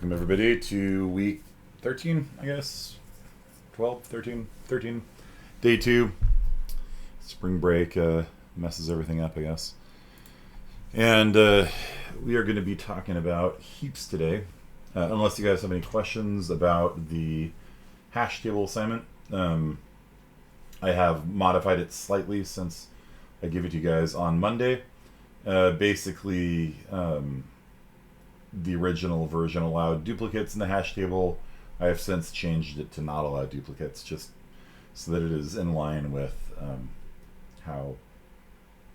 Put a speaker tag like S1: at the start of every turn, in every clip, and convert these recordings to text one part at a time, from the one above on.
S1: Welcome everybody to week 13, I guess. 12, 13, 13. Day 2. Spring break messes everything up, I guess. And we are going to be talking about heaps today. Unless you guys have any questions about the hash table assignment. I have modified it slightly since I gave it to you guys on Monday. Basically, the original version allowed duplicates in the hash table. I have since changed it to not allow duplicates, just so that it is in line with how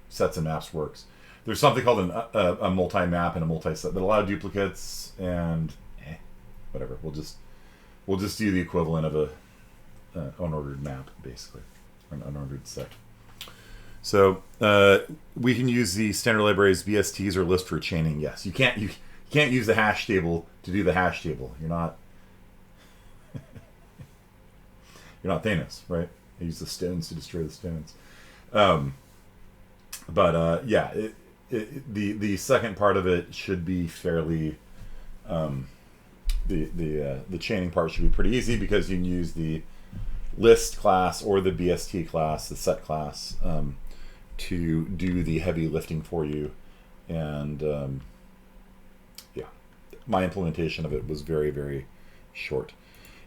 S1: sets and maps works. There's something called a multi-map and a multi-set that allow duplicates, and whatever. We'll just do the equivalent of a unordered map, basically, or an unordered set. So we can use the standard libraries BSTs or list for chaining. Yes, you can't use the hash table to do the hash table. You're not Thanos, right? I use the stones to destroy the stones. Yeah, the second part of it should be fairly. The chaining part should be pretty easy because you can use the list class or the BST class, the set class, to do the heavy lifting for you. And yeah, my implementation of it was very, very short.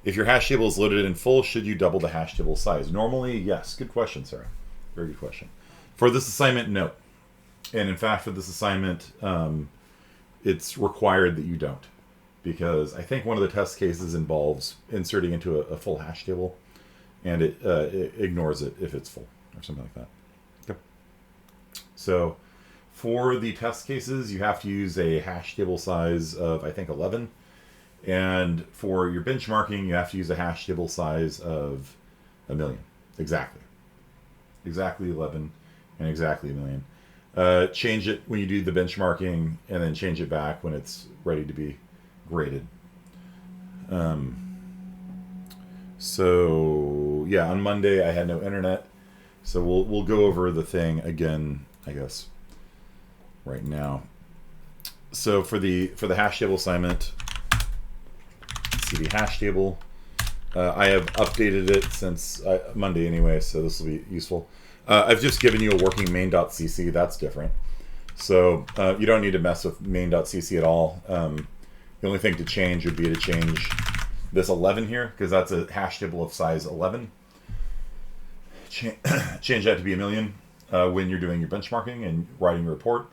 S1: If your hash table is loaded in full, should you double the hash table size? Normally, yes. Good question, Sarah. Very good question. For this assignment, no. And in fact, for this assignment, it's required that you don't. Because I think one of the test cases involves inserting into a full hash table, and it ignores it if it's full or something like that. Okay. So for the test cases, you have to use a hash table size of, I think, 11. And for your benchmarking, you have to use a hash table size of 1 million. Exactly 11 and exactly 1 million. Change it when you do the benchmarking, and then change it back when it's ready to be graded. So yeah, on Monday I had no internet, so we'll go over the thing again, I guess, right now. So for the hash table assignment, see the hash table. I have updated it since Monday anyway, so this will be useful. I've just given you a working main.cc. That's different. So you don't need to mess with main.cc at all. The only thing to change would be to change this 11 here, because that's a hash table of size 11. Change that to be 1 million when you're doing your benchmarking and writing your report.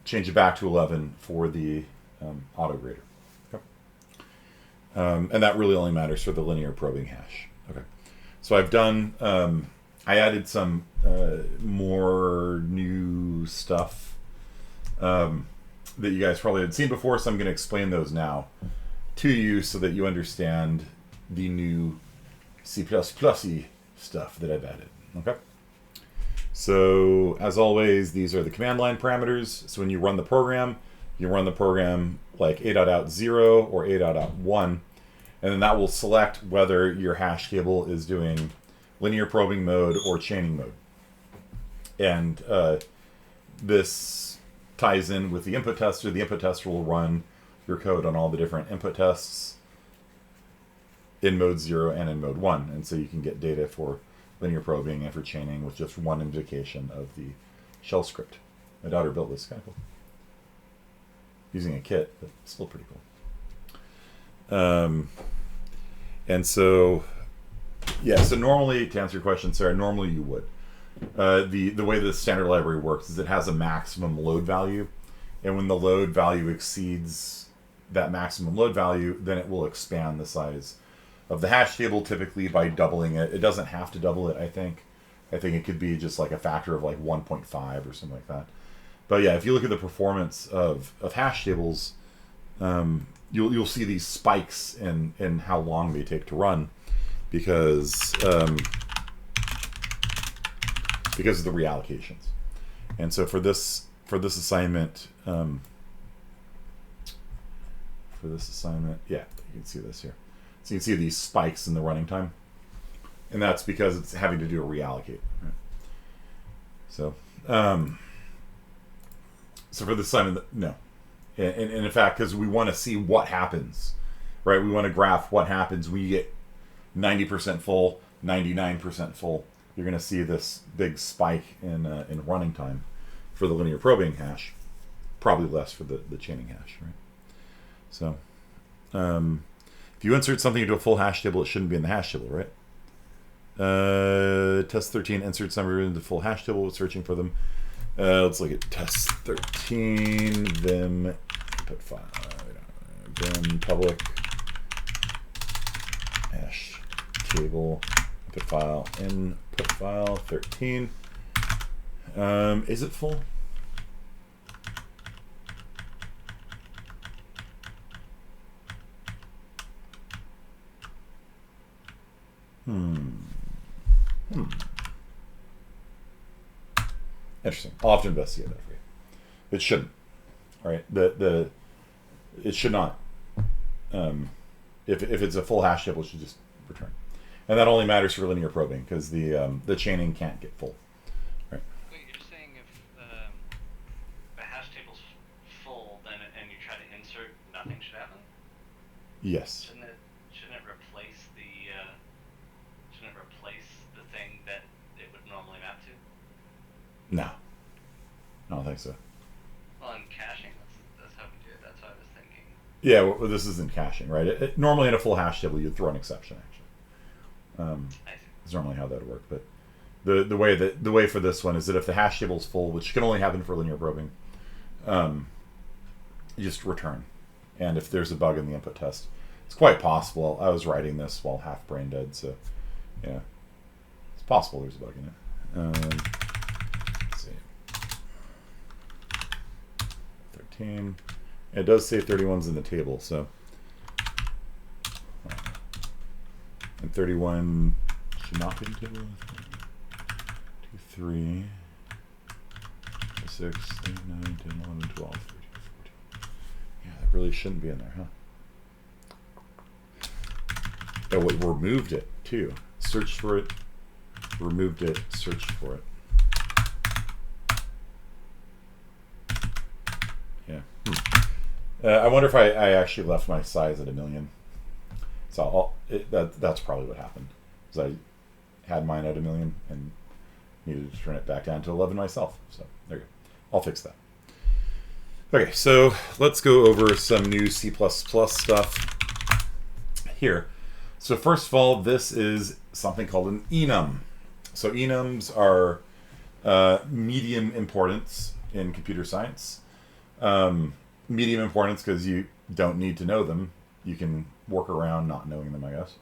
S1: Change it back to 11 for the auto grader. Okay. And that really only matters for the linear probing hash. Okay. So I've done, I added some more new stuff that you guys probably had seen before, so I'm going to explain those now to you so that you understand the new C++-y stuff that I've added. Okay. So as always, these are the command line parameters. So when you run the program, you run the program like a.out0 or a.out1, and then that will select whether your hash table is doing linear probing mode or chaining mode. And this ties in with the input tester. The input tester will run your code on all the different input tests in mode 0 and in mode 1. And so you can get data for linear probing and for chaining with just one invocation of the shell script. My daughter built this, kind of cool. Using a kit, but still pretty cool. And so, yeah, so normally, to answer your question, Sarah, normally you would. The way the standard library works is it has a maximum load value, and when the load value exceeds that maximum load value, then it will expand the size of the hash table, typically by doubling it. It doesn't have to double it, I think. I think it could be just like a factor of like 1.5 or something like that. But yeah, if you look at the performance of hash tables, you'll see these spikes in how long they take to run, because of the reallocations. And so for this assignment, yeah, you can see this here. So you can see these spikes in the running time, and that's because it's having to do a reallocate. Right? So, so for this assignment, no, And in fact, because we want to see what happens, right? We want to graph what happens when you get 90% full, 99% full. You're going to see this big spike in running time for the linear probing hash. Probably less for the chaining hash, right? So if you insert something into a full hash table, it shouldn't be in the hash table, right? Test 13 inserts number into the full hash table, searching for them. Let's look at test 13, vim, input file, vim public, hash table, input file 13. Is it full? Interesting. I'll have to investigate that for you. It shouldn't. All right. It should not. If it's a full hash table, it should just return. And that only matters for linear probing because the chaining can't get full. Right.
S2: Wait, you're saying if the hash table's full, then and you try to insert, nothing should happen?
S1: Yes.
S2: Shouldn't it replace the thing that it would normally map to?
S1: No. I don't think so.
S2: Well, in caching, that's how we do it. That's what I was thinking.
S1: Yeah, well, this isn't caching, right? Normally in a full hash table, you'd throw an exception, actually.
S2: I see.
S1: It's normally how that would work. But the way for this one is that if the hash table is full, which can only happen for linear probing, you just return. And if there's a bug in the input test, it's quite possible. I was writing this while half brain dead, so yeah, it's possible there's a bug in it. Let's see. 13. It does say 31's in the table, so. And 31 should not be in the table. 2, 3, 6, 8, 9, 10, 11, 12, 13, 14. Yeah, that really shouldn't be in there, huh? Oh, we removed it, too. Searched for it, removed it, searched for it. Yeah. I wonder if I actually left my size at 1,000,000. So that's probably what happened. Because I had mine at 1,000,000 and needed to turn it back down to 11 myself. So there you go. I'll fix that. Okay, so let's go over some new C++ stuff here. So first of all, this is something called an enum. So enums are medium importance in computer science. Medium importance because you don't need to know them. You can work around not knowing them, I guess.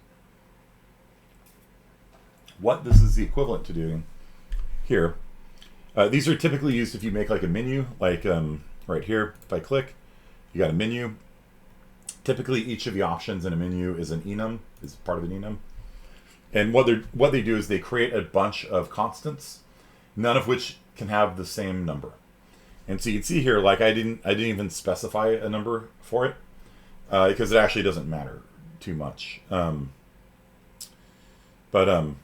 S1: What this is the equivalent to doing here. These are typically used if you make like a menu, like right here. If I click, you got a menu. Typically, each of the options in a menu is an enum, is part of an enum. And what they do is they create a bunch of constants, none of which can have the same number. And so you can see here, like I didn't even specify a number for it because it actually doesn't matter too much. But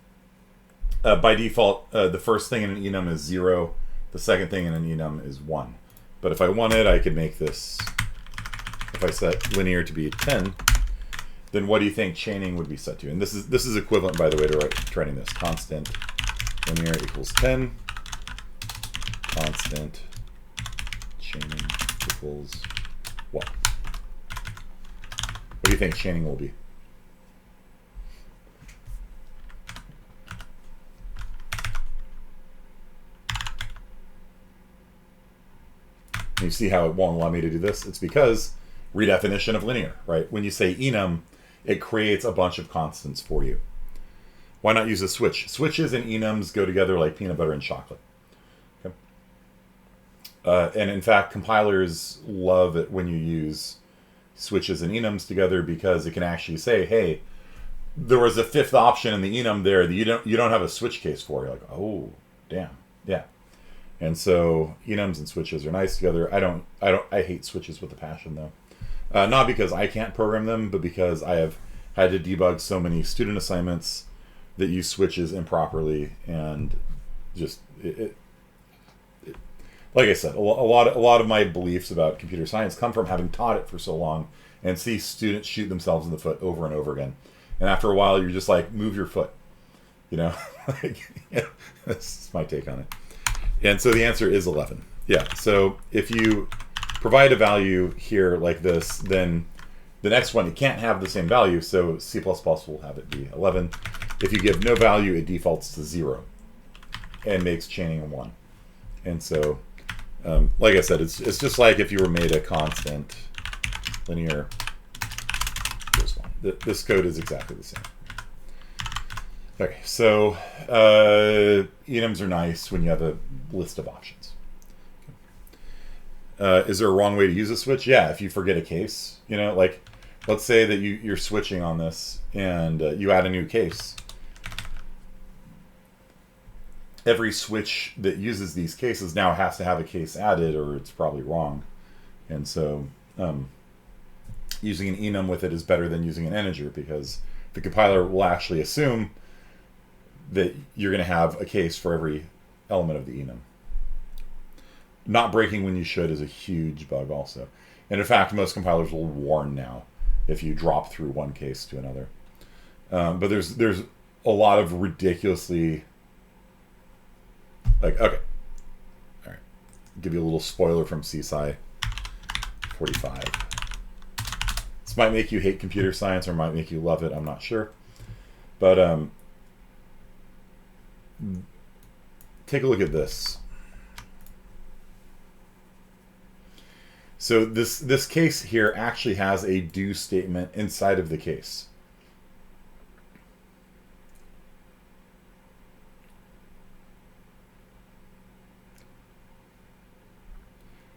S1: by default, the first thing in an enum is 0. The second thing in an enum is 1. But if I wanted, I could make this. If I set linear to be 10, then what do you think chaining would be set to? And this is equivalent, by the way, to writing this. Constant linear equals 10. Constant chaining equals what? What do you think chaining will be? And you see how it won't allow me to do this? It's because redefinition of linear, right? When you say enum, it creates a bunch of constants for you. Why not use a switch? Switches and enums go together like peanut butter and chocolate. Okay. And in fact, compilers love it when you use switches and enums together because it can actually say, hey, there was a fifth option in the enum there that you don't have a switch case for. You're like, oh, damn, yeah. And so enums and switches are nice together. I hate switches with a passion though. Not because I can't program them, but because I have had to debug so many student assignments that use switches improperly, and just that's like I said, a lot of my beliefs about computer science come from having taught it for so long and see students shoot themselves in the foot over and over again. And after a while, you're just like, move your foot. You know, that's my take on it. And so the answer is 11. Yeah. So if you provide a value here like this, then the next one, it can't have the same value. So C++ will have it be 11. If you give no value, it defaults to 0 and makes chaining 1. And so, like I said, it's just like if you were made a constant linear. This one. This code is exactly the same. Okay, so enums are nice when you have a list of options. Is there a wrong way to use a switch? Yeah, if you forget a case, you know, like let's say that you're switching on this and you add a new case. Every switch that uses these cases now has to have a case added, or it's probably wrong. And so using an enum with it is better than using an integer, because the compiler will actually assume that you're going to have a case for every element of the enum. Not breaking when you should is a huge bug also. And in fact, most compilers will warn now if you drop through one case to another. But there's a lot of ridiculously, like, okay. All right. Give you a little spoiler from CSci 45. This might make you hate computer science or might make you love it. I'm not sure. But take a look at this. So this case here actually has a do statement inside of the case.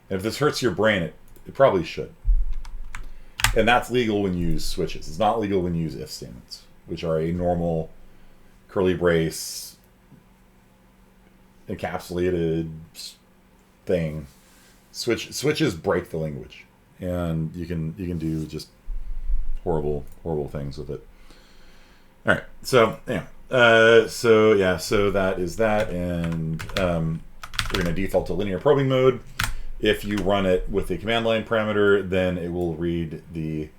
S1: And if this hurts your brain, it probably should. And that's legal when you use switches. It's not legal when you use if statements, which are a normal curly brace encapsulated thing. Switches break the language, and you can do just horrible things with it. All right, so yeah, so that is that, and we're going to default to linear probing mode. If you run it with a command line parameter, then it will read the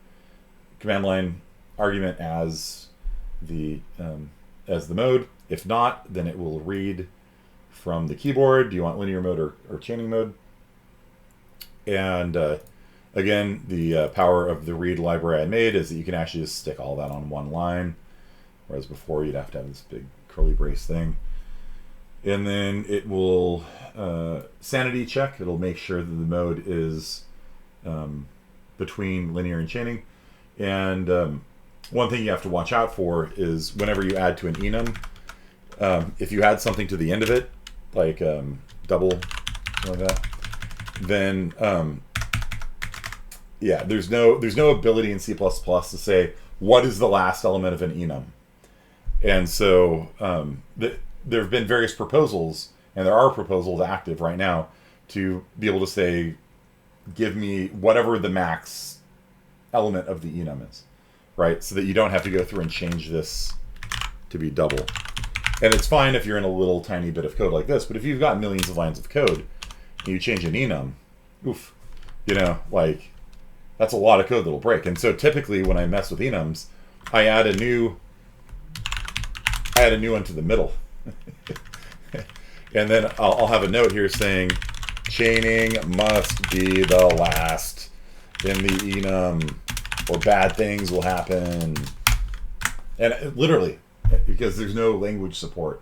S1: command line argument as the mode. If not, then it will read from the keyboard. Do you want linear mode or chaining mode? And again, the power of the read library I made is that you can actually just stick all that on one line, whereas before you'd have to have this big curly brace thing. And then it will sanity check. It'll make sure that the mode is between linear and chaining. And one thing you have to watch out for is whenever you add to an enum, if you add something to the end of it, like double, like that, then yeah, there's no ability in C++ to say what is the last element of an enum. And so there have been various proposals, and there are proposals active right now to be able to say, give me whatever the max element of the enum is, right? So that you don't have to go through and change this to be double. And it's fine if you're in a little tiny bit of code like this, but if you've got millions of lines of code and you change an enum, oof, you know, like that's a lot of code that'll break. And so typically when I mess with enums, I add a new one to the middle. And then I'll have a note here saying chaining must be the last in the enum or bad things will happen. And literally, because there's no language support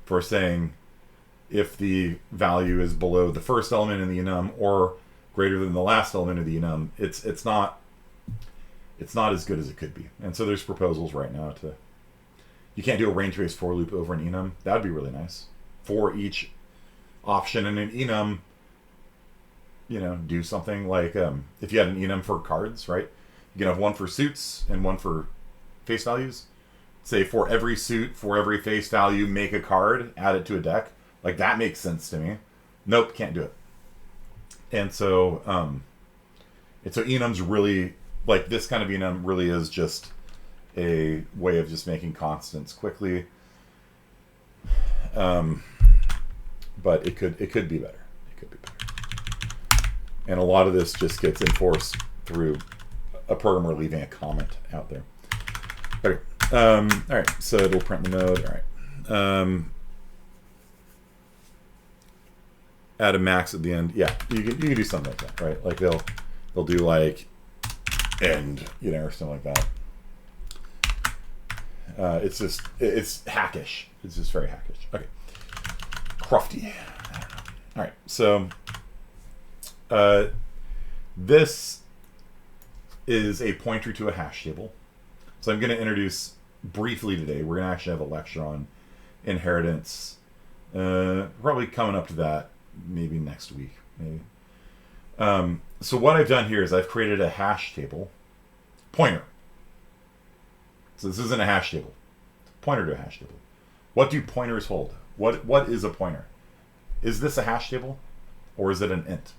S1: for saying if the value is below the first element in the enum or greater than the last element of the enum, it's not as good as it could be. And so there's proposals right now to, you can't do a range-based for loop over an enum. That'd be really nice. For each option in an enum, you know, do something like if you had an enum for cards, right? You can have one for suits and one for face values. Say for every suit, for every face value, make a card, add it to a deck. Like that makes sense to me. Nope, can't do it. And so enums really, like this kind of enum really is just a way of just making constants quickly. But it could be better. It could be better. And a lot of this just gets enforced through a programmer leaving a comment out there. Okay. All right. So it'll print the mode. All right. Add a max at the end. Yeah, you can do something like that, right? Like they'll do like end, or something like that. It's hackish. It's just very hackish. Okay. Crufty. I don't know. All right. So this is a pointer to a hash table. So I'm going to introduce briefly today. We're going to actually have a lecture on inheritance. Probably coming up to that maybe next week. Maybe. So what I've done here is I've created a hash table pointer. So this isn't a hash table. Pointer to a hash table. What do pointers hold? What is a pointer? Is this a hash table or is it an int?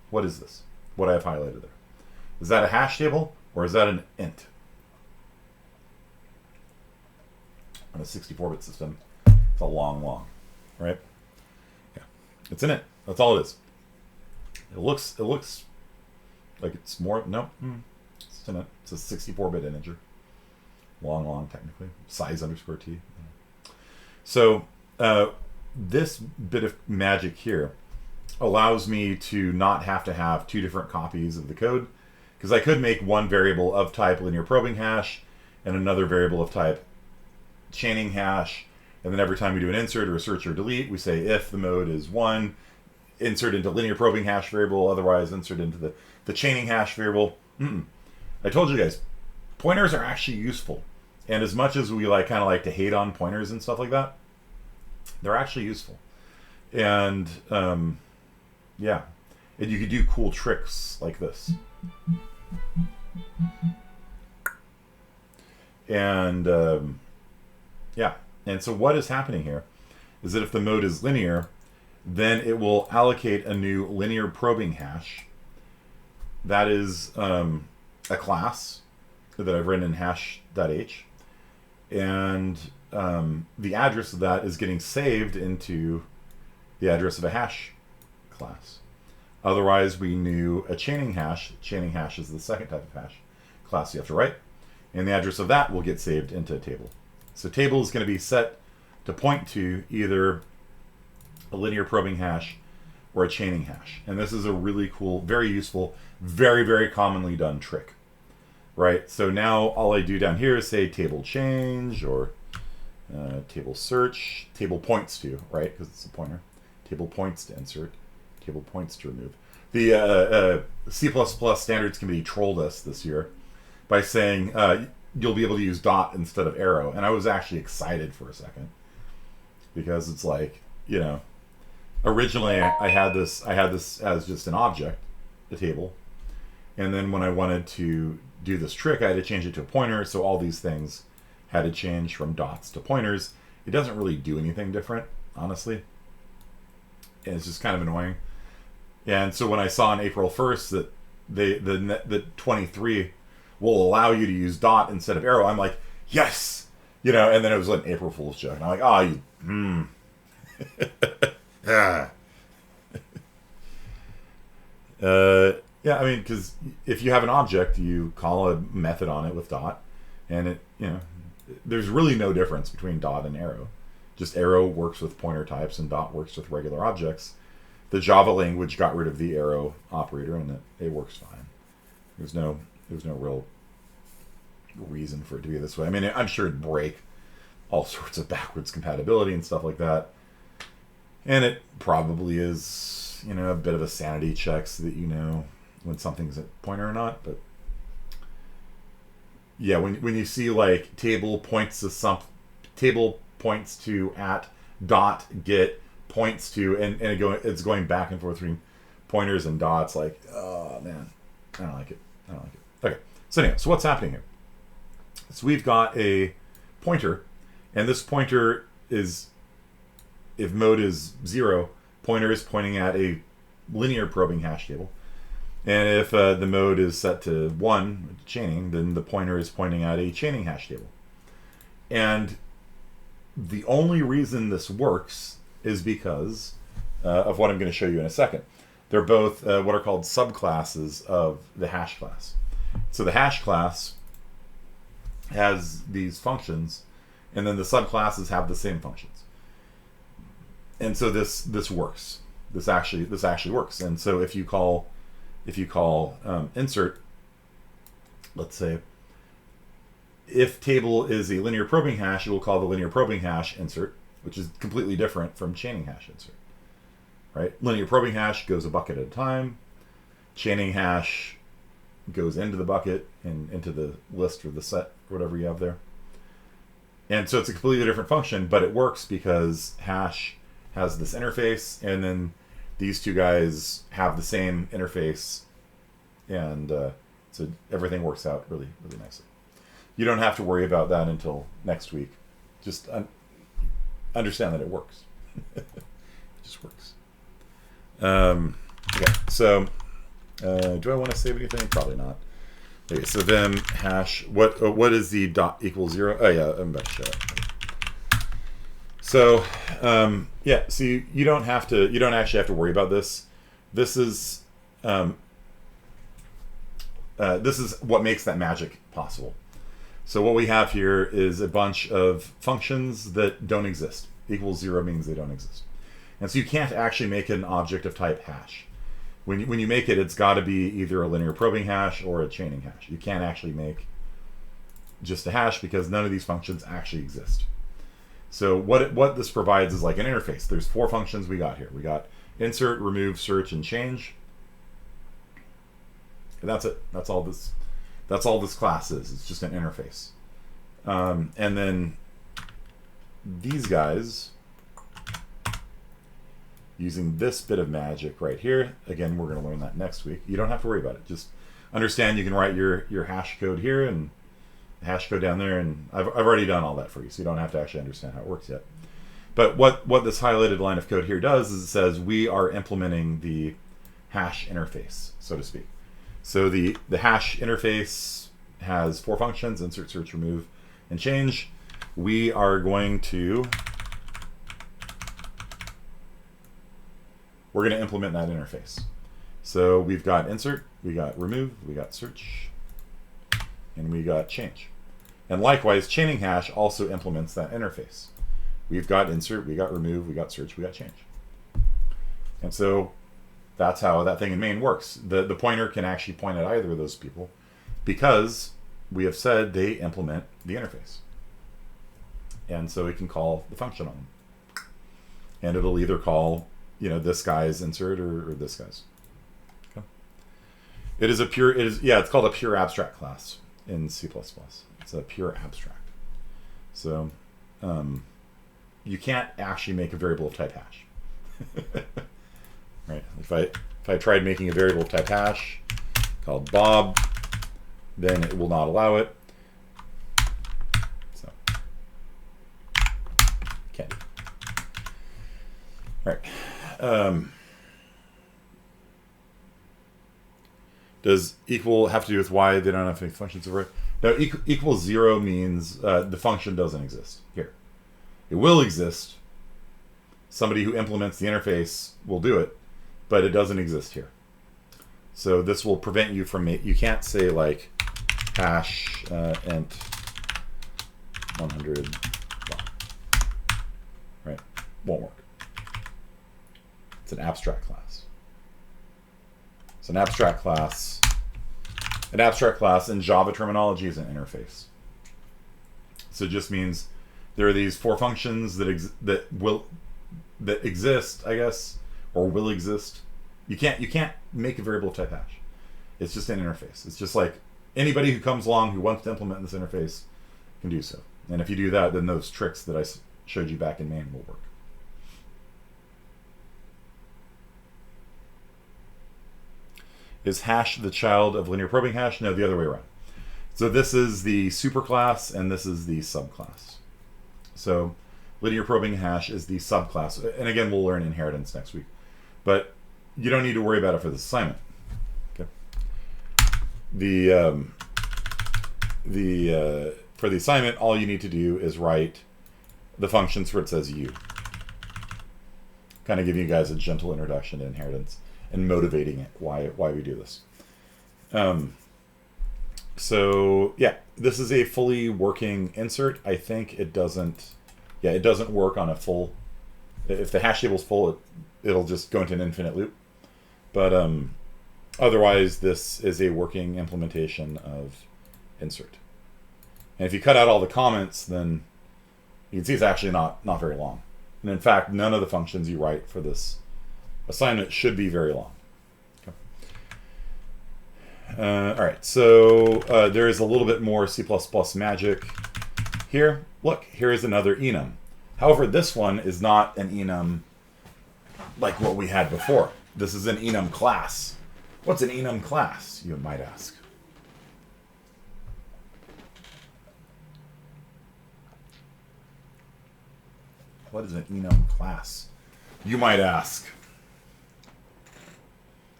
S1: What is this? What I have highlighted there. Is that a hash table or is that an int? On a 64-bit system, it's a long, right? Yeah, it's an int. That's all it is. It looks like it's more. No, it's an int. It's a 64-bit integer. Long, technically. Size underscore t. So this bit of magic here allows me to not have to have two different copies of the code, because I could make one variable of type linear probing hash and another variable of type chaining hash, and then every time we do an insert or a search or delete, we say if the mode is 1, insert into linear probing hash variable, otherwise insert into the chaining hash variable. I told you guys, pointers are actually useful. And as much as we kind of like to hate on pointers and stuff like that, they're actually useful. And yeah, and you could do cool tricks like this. And yeah, and so what is happening here is that if the mode is linear, then it will allocate a new linear probing hash. That is a class that I've written in hash.h. And the address of that is getting saved into the address of a hash class. Otherwise, we knew a chaining hash. Chaining hash is the second type of hash class you have to write. And the address of that will get saved into a table. So table is going to be set to point to either a linear probing hash or a chaining hash. And this is a really cool, very useful, very, very commonly done trick. Right? So now all I do down here is say table change or table search. Table points to, right? Because it's a pointer. Table points to insert. Table points to remove. The C++ Standards Committee trolled us this year by saying you'll be able to use dot instead of arrow. And I was actually excited for a second. Because it's like, originally I had this as just an object, a table. And then when I wanted to do this trick, I had to change it to a pointer. So all these things had to change from dots to pointers. It doesn't really do anything different, honestly. And it's just kind of annoying. And so when I saw on April 1st that the 23 will allow you to use dot instead of arrow, I'm like, yes! And then it was like an April Fool's joke. And I'm like, yeah. Yeah, I mean, because if you have an object, you call a method on it with dot, and it, there's really no difference between dot and arrow. Just arrow works with pointer types, and dot works with regular objects. The Java language got rid of the arrow operator, and it works fine. There's no real reason for it to be this way. I mean, I'm sure it'd break all sorts of backwards compatibility and stuff like that, and it probably is, a bit of a sanity check so that when something's a pointer or not. But yeah, when you see like table points to at dot get points to and it's going back and forth between pointers and dots, like, oh man, I don't like it. Okay, so anyway, so what's happening here? So we've got a pointer, and this pointer is, if mode is 0, pointer is pointing at a linear probing hash table. And if the mode is set to 1, chaining, then the pointer is pointing at a chaining hash table. And the only reason this works is because of what I'm going to show you in a second. they're both what are called subclasses of the hash class. So the hash class has these functions, and then the subclasses have the same functions. And so this works. This actually works. And so if you call insert, let's say, if table is a linear probing hash, you will call the linear probing hash insert, which is completely different from chaining hash insert. Right? Linear probing hash goes a bucket at a time. Chaining hash goes into the bucket and into the list or the set, or whatever you have there. And so it's a completely different function, but it works because hash has this interface, and then these two guys have the same interface, and so everything works out really, really nicely. You don't have to worry about that until next week. Just understand that it works. It just works. Okay, so do I want to save anything? Probably not. Okay, so then hash, what is the dot equals 0? Oh yeah, I'm about to show it. So yeah, so you don't actually have to worry about this. This is what makes that magic possible. So what we have here is a bunch of functions that don't exist. Equals 0 means they don't exist. And so you can't actually make an object of type hash. When you make it, it's got to be either a linear probing hash or a chaining hash. You can't actually make just a hash because none of these functions actually exist. So what this provides is like an interface. There's 4 functions we got here. We got insert, remove, search, and change. And that's it. That's all this class is. It's just an interface. And then these guys, using this bit of magic right here, again, we're going to learn that next week. You don't have to worry about it. Just understand you can write your hash code here and hash code down there, and I've already done all that for you, so you don't have to actually understand how it works yet. But what this highlighted line of code here does is it says we are implementing the hash interface, so to speak. So the hash interface has 4 functions: insert, search, remove, and change. We are going to implement that interface. So we've got insert, we got remove, we got search, and we got change. And likewise, chaining hash also implements that interface. We've got insert, we got remove, we got search, we got change. And so that's how that thing in main works. The pointer can actually point at either of those people because we have said they implement the interface. And so it can call the function on them. And it'll either call, this guy's insert or this guy's. Okay. It's called a pure abstract class in C++. It's a pure abstract. So you can't actually make a variable of type hash. Right? If I tried making a variable of type hash called Bob, then it will not allow it. So can't do it. All right. Does equal have to do with why they don't have any functions over it? No, equals 0 means the function doesn't exist here. It will exist. Somebody who implements the interface will do it, but it doesn't exist here. So this will prevent you from you can't say like hash int 100, right? Won't work. It's an abstract class. It's an abstract class. An abstract class in Java terminology is an interface. So it just means there are these 4 functions that exist, I guess, or will exist. You can't make a variable type hash. It's just an interface. It's just like anybody who comes along who wants to implement this interface can do so. And if you do that, then those tricks that I showed you back in main will work. Is hash the child of linear probing hash? No, the other way around. So this is the superclass and this is the subclass. So linear probing hash is the subclass. And again, we'll learn inheritance next week. But you don't need to worry about it for this assignment. Okay. For the assignment, all you need to do is write the functions where it says u. Kind of giving you guys a gentle introduction to inheritance. and motivating it, why we do this. So yeah, this is a fully working insert. I think it doesn't work on a full, if the hash table's full, it'll just go into an infinite loop. But otherwise, this is a working implementation of insert. And if you cut out all the comments, then you can see it's actually not very long. And in fact, none of the functions you write for this assignment should be very long. Okay. All right, so there is a little bit more C++ magic here. Look, here is another enum. However, this one is not an enum like what we had before. This is an enum class. What's an enum class, you might ask? What is an enum class, you might ask?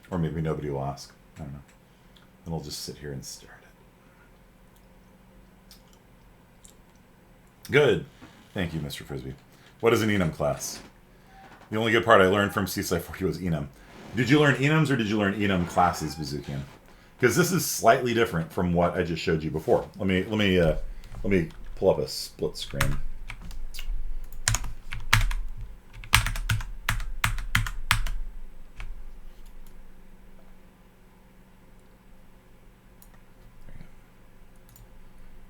S1: Or maybe nobody will ask. I don't know. And I'll just sit here and stare at it. Good. Thank you, Mr. Frisbee. What is an enum class? The only good part I learned from CSci 40 was enum. Did you learn enums or did you learn enum classes, Bazookian? Because this is slightly different from what I just showed you before. Let me pull up a split screen.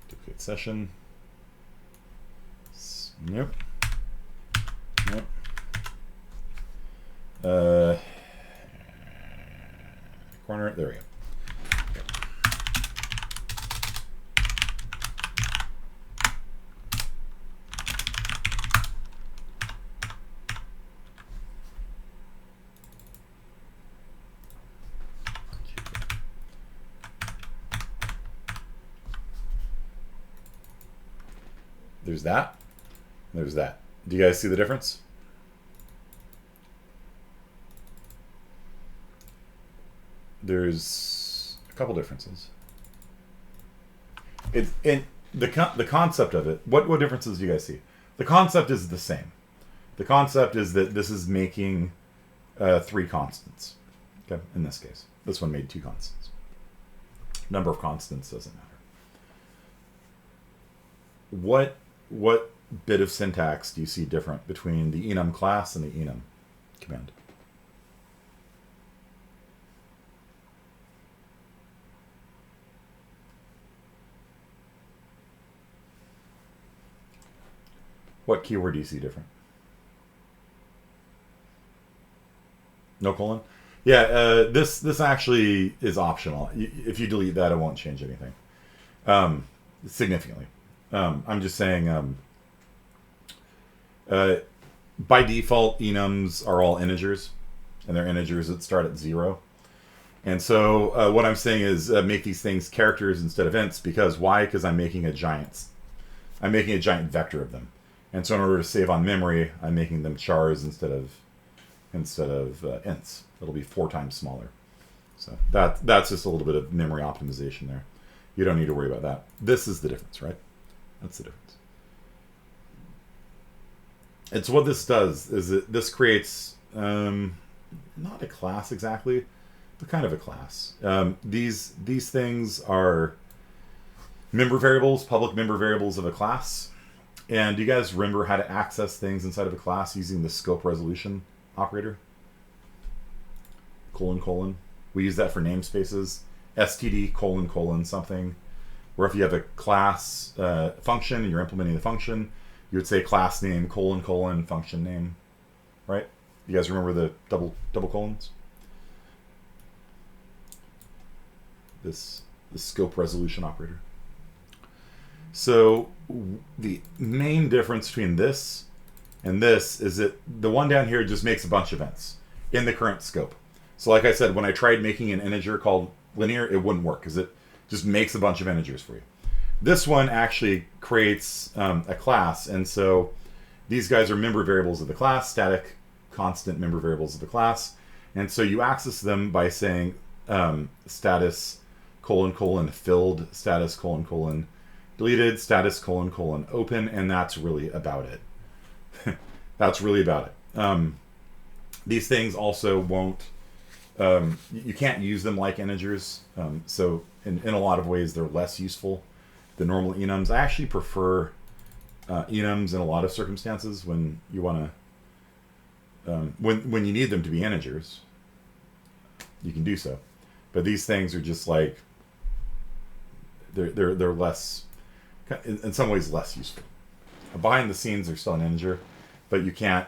S1: Duplicate session. Nope. Nope. Corner. There we go. There's that. There's that. Do you guys see the difference? There's a couple differences. The concept of it. What differences do you guys see? The concept is the same. The concept is that this is making 3 constants. Okay, in this case, this one made 2 constants. Number of constants doesn't matter. What bit of syntax do you see different between the enum class and the enum command? What keyword do you see different? No colon? Yeah, this actually is optional. If you delete that, it won't change anything significantly. I'm just saying, by default, enums are all integers, and they're integers that start at 0. And so what I'm saying is make these things characters instead of ints, because why? Because I'm making a giant vector of them. And so in order to save on memory, I'm making them chars instead of ints. It'll be 4 times smaller. So that's just a little bit of memory optimization there. You don't need to worry about that. This is the difference, right? That's the difference. And so what this does is that this creates not a class exactly, but kind of a class. These things are member variables, public member variables of a class. And do you guys remember how to access things inside of a class using the scope resolution operator? : We use that for namespaces. std : something. Where if you have a class function and you're implementing the function, you would say class name : function name, right? You guys remember the double colons? This scope resolution operator. So the main difference between this and this is that the one down here just makes a bunch of ints in the current scope. So like I said, when I tried making an integer called linear, it wouldn't work because it just makes a bunch of integers for you. This one actually creates a class, and so these guys are member variables of the class, static, constant member variables of the class, and so you access them by saying status : filled, status : deleted, status : open, and that's really about it. That's really about it. These things also won't You can't use them like integers. So in a lot of ways, they're less useful than normal enums. I actually prefer enums in a lot of circumstances when you want to, when you need them to be integers, you can do so. But these things are just like, they're less, in some ways, less useful. Behind the scenes, they're still an integer, but you can't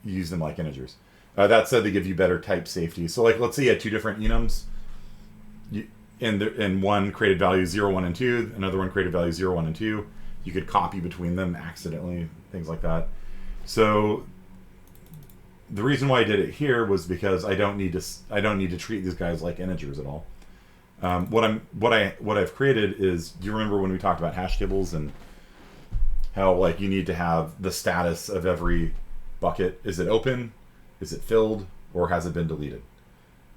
S1: use them like integers. That said, they give you better type safety. So, like, let's say you had two different enums, and one created values 0, 1, and 2, another one created values 0, 1, and 2. You could copy between them accidentally, things like that. So, the reason why I did it here was because I don't need to treat these guys like integers at all. What I've created is, do you remember when we talked about hash tables and how, like, you need to have the status of every bucket? Is it open? Is it filled? Or has it been deleted?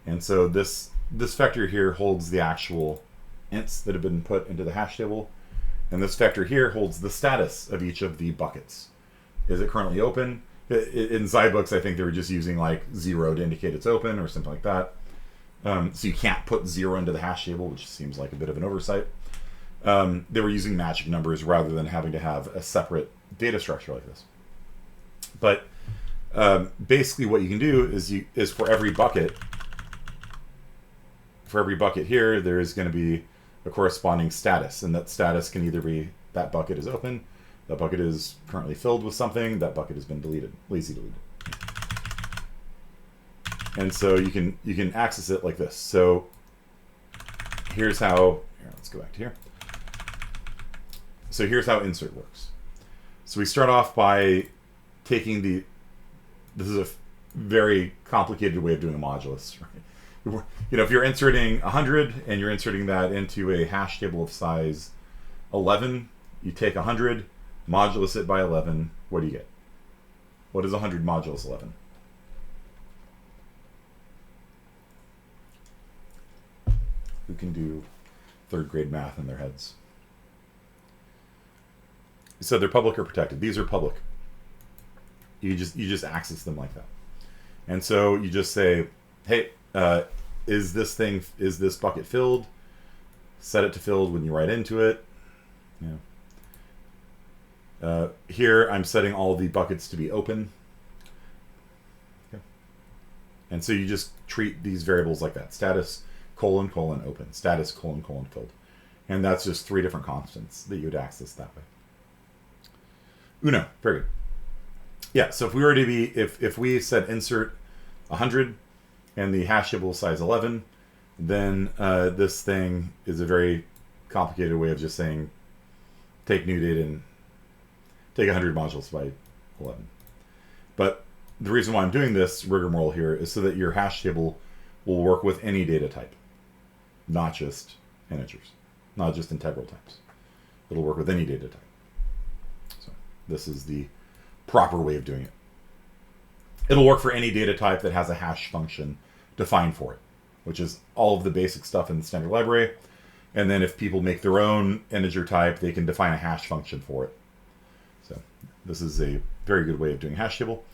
S1: And so this vector here holds the actual ints that have been put into the hash table. And this vector here holds the status of each of the buckets. Is it currently open? In Zybooks, I think they were just using like 0 to indicate it's open or something like that. So you can't put 0 into the hash table, which seems like a bit of an oversight. They were using magic numbers rather than having to have a separate data structure like this. But basically what you can do is for every bucket here, there is going to be a corresponding status. And that status can either be that bucket is open, that bucket is currently filled with something, that bucket has been deleted, lazy deleted. And so you can access it like this. So here's how, let's go back to here. So here's how insert works. So we start off by taking this is a very complicated way of doing a modulus, right? You know, if you're inserting 100 and you're inserting that into a hash table of size 11, you take 100, modulus it by 11, what do you get? What is 100 modulus 11? Who can do third grade math in their heads? So they're public or protected. These are public. You just access them like that. And so you just say, hey, is this bucket filled? Set it to filled when you write into it. Yeah. Here I'm setting all the buckets to be open. Okay. And so you just treat these variables like that. Status, colon, open. Status, colon, filled. And that's just 3 different constants that you would access that way. Uno, very good. Yeah, so if we were to be, if we said insert 100 and the hash table size 11, then this thing is a very complicated way of just saying take new data and take 100 modules by 11. But the reason why I'm doing this rigmarole here is so that your hash table will work with any data type, not just integers, not just integral types. It'll work with any data type. So this is the proper way of doing it. It'll work for any data type that has a hash function defined for it, which is all of the basic stuff in the standard library. And then if people make their own integer type, they can define a hash function for it. So this is a very good way of doing hash table.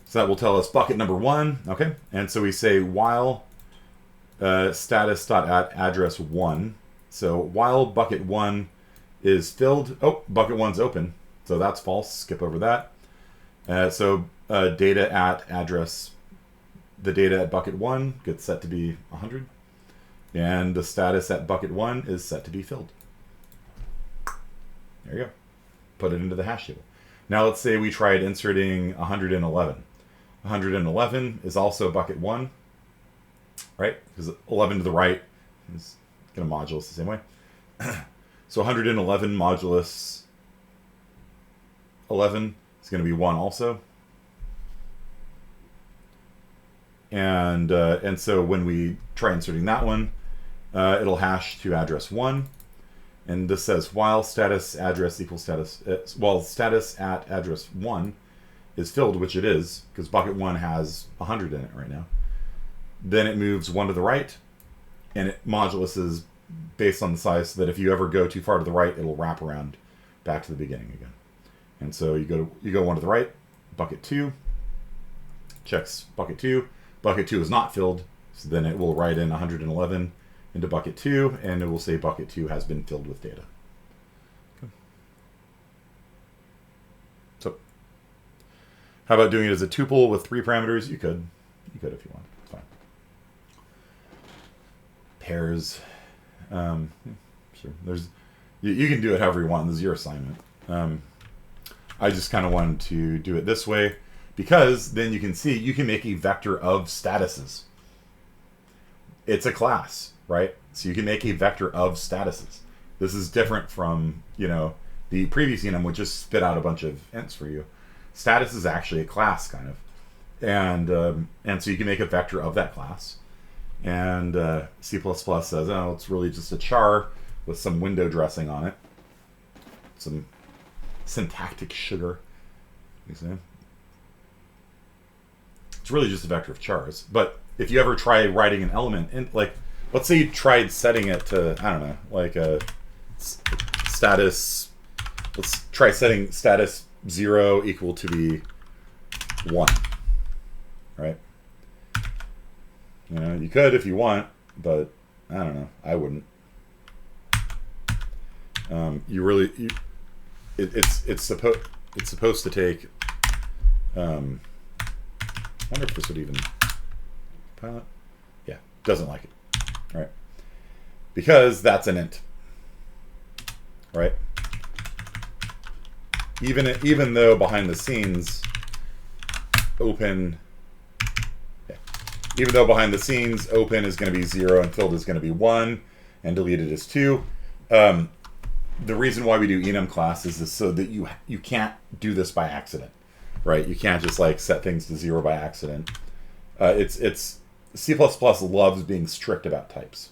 S1: So that will tell us bucket number 1. Okay. And so we say while status.address 1. So while bucket 1 is filled, bucket 1's open. So that's false. Skip over that. Data at address, the data at bucket 1 gets set to be 100. And the status at bucket 1 is set to be filled. There you go. Put it into the hash table. Now let's say we tried inserting 111. 111 is also bucket 1, right? Because 11 to the right is going to modulus the same way. So 111 modulus 11 is going to be 1 also. And so when we try inserting that one, it'll hash to address 1. And this says while status address equals status, while status at address 1 is filled, which it is, because bucket 1 has 100 in it right now, then it moves 1 to the right, and it moduluses based on the size, so that if you ever go too far to the right, it'll wrap around back to the beginning again. And so you go 1 to the right, bucket 2, checks bucket 2, bucket 2 is not filled, so then it will write in 111 into bucket 2, and it will say bucket 2 has been filled with data. Okay. So, how about doing it as a tuple with 3 parameters? You could if you want. It's fine. Pairs. Sure. You can do it however you want. This is your assignment. I just kind of wanted to do it this way because then you can see you can make a vector of statuses. It's a class, right? So you can make a vector of statuses. This is different from, the previous enum, which just spit out a bunch of ints for you. Status is actually a class, kind of. And so you can make a vector of that class. And C++ says, oh, it's really just a char with some window dressing on it. Some syntactic sugar. You see? It's really just a vector of chars. But if you ever try writing an element, let's say you tried setting it to, I don't know, like a status, let's try setting status 0 equal to be 1, right? You could if you want, but I don't know, I wouldn't. It's supposed to take, I wonder if this would even pilot. Yeah, doesn't like it. All right, because that's an int, right? Even though behind the scenes, open is going to be 0 and filled is going to be 1 and deleted is 2. The reason why we do enum classes is so that you can't do this by accident, right? You can't just set things to 0 by accident. It's C++ loves being strict about types.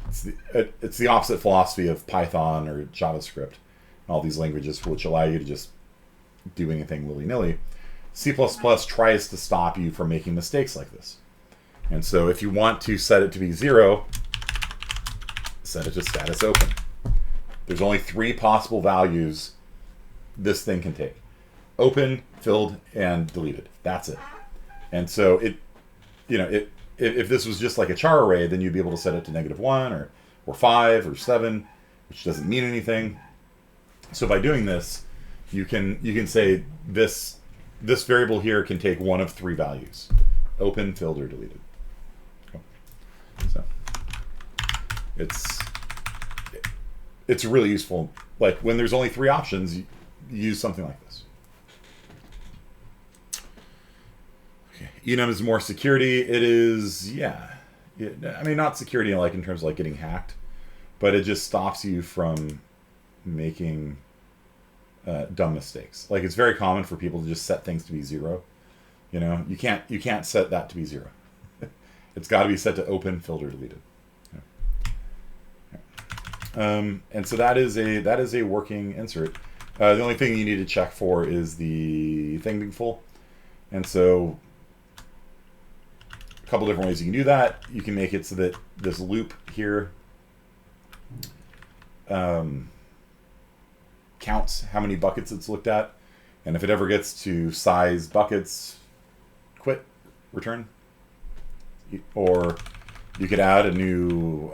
S1: It's the opposite philosophy of Python or JavaScript, all these languages which allow you to just do anything willy-nilly. C++ tries to stop you from making mistakes like this. And so if you want to set it to be 0, set it to status open. There's only 3 possible values this thing can take. Open, filled, and deleted. That's it. And so if this was just like a char array, then you'd be able to set it to -1 or 5 or 7, which doesn't mean anything. So by doing this, you can say this variable here can take one of 3 values: open, filled, or deleted. So it's really useful. Like when there's only 3 options, you use something like this. Okay. Enum is more security. It is, I mean, not security in terms of getting hacked, but it just stops you from making dumb mistakes. It's very common for people to just set things to be 0. You can't set that to be 0. It's got to be set to open, filled, or deleted. And so that is a working insert. The only thing you need to check for is the thing being full. And so a couple different ways you can do that. You can make it so that this loop here counts how many buckets it's looked at, and if it ever gets to size buckets, quit, return. Or you could add a new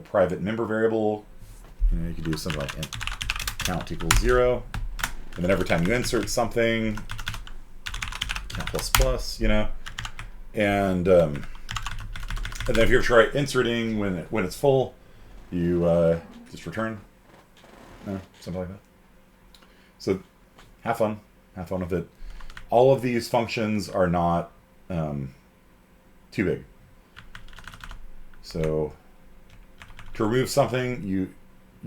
S1: private member variable. You could do something like int count equals 0, and then every time you insert something, count plus, and then if you're try inserting when it's full, you just return something like that. So have fun with it. All of these functions are not too big. So to remove something, you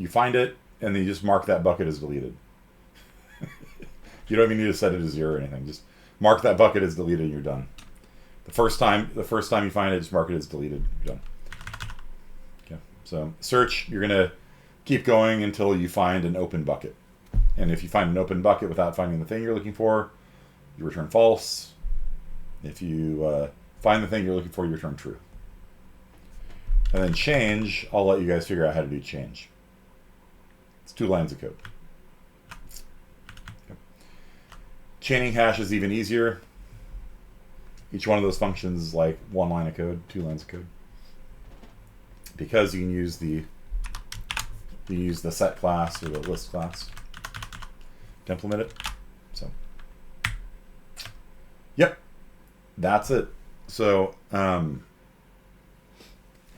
S1: find it and then you just mark that bucket as deleted. You don't even need to set it to 0 or anything. Just mark that bucket as deleted and you're done. The first time you find it, just mark it as deleted. You're done. Okay. So search, you're gonna keep going until you find an open bucket. And if you find an open bucket without finding the thing you're looking for, you return false. If you find the thing you're looking for, you return true. And then change, I'll let you guys figure out how to do change. It's 2 lines of code. Okay. Chaining hash is even easier. Each one of those functions is like 1 line of code, 2 lines of code. Because you can use the set class or the list class to implement it. So, yep, that's it. So,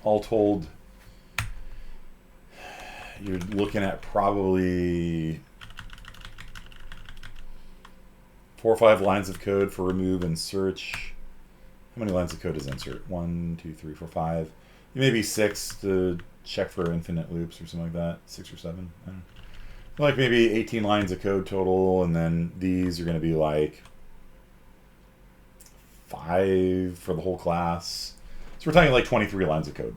S1: all told, you're looking at probably 4 or 5 lines of code for remove and search. How many lines of code is insert? 1, 2, 3, 4, 5. Maybe 6 to check for infinite loops or something like that. 6 or 7. I don't know. Like maybe 18 lines of code total, and then these are going to be like 5 for the whole class. So we're talking like 23 lines of code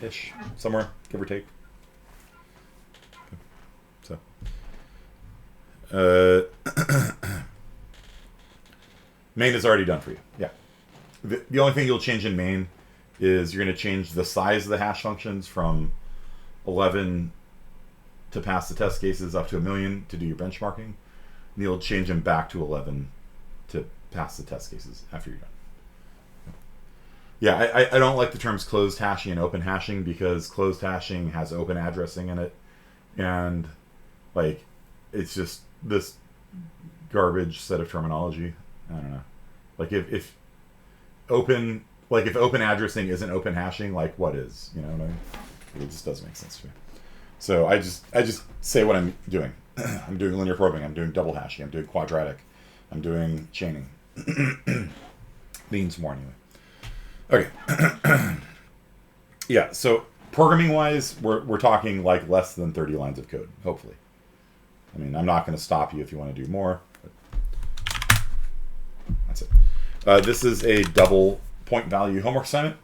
S1: ish, somewhere, give or take. So, main is already done for you. Yeah. The only thing you'll change in main is you're going to change the size of the hash functions from 11 to pass the test cases up to 1,000,000 to do your benchmarking. And you'll change them back to 11 to pass the test cases after you're done. Yeah, I don't like the terms closed hashing and open hashing because closed hashing has open addressing in it. And, like, it's just this garbage set of terminology. I don't know. Like, if open addressing isn't open hashing, like, what is? You know what I mean? It just doesn't make sense to me. So I just say what I'm doing. I'm doing linear probing. I'm doing double hashing. I'm doing quadratic. I'm doing chaining. Means more anyway. Okay. Yeah. So programming wise, we're talking like less than 30 lines of code. Hopefully. I mean, I'm not going to stop you if you want to do more. But that's it. This is a double point value homework assignment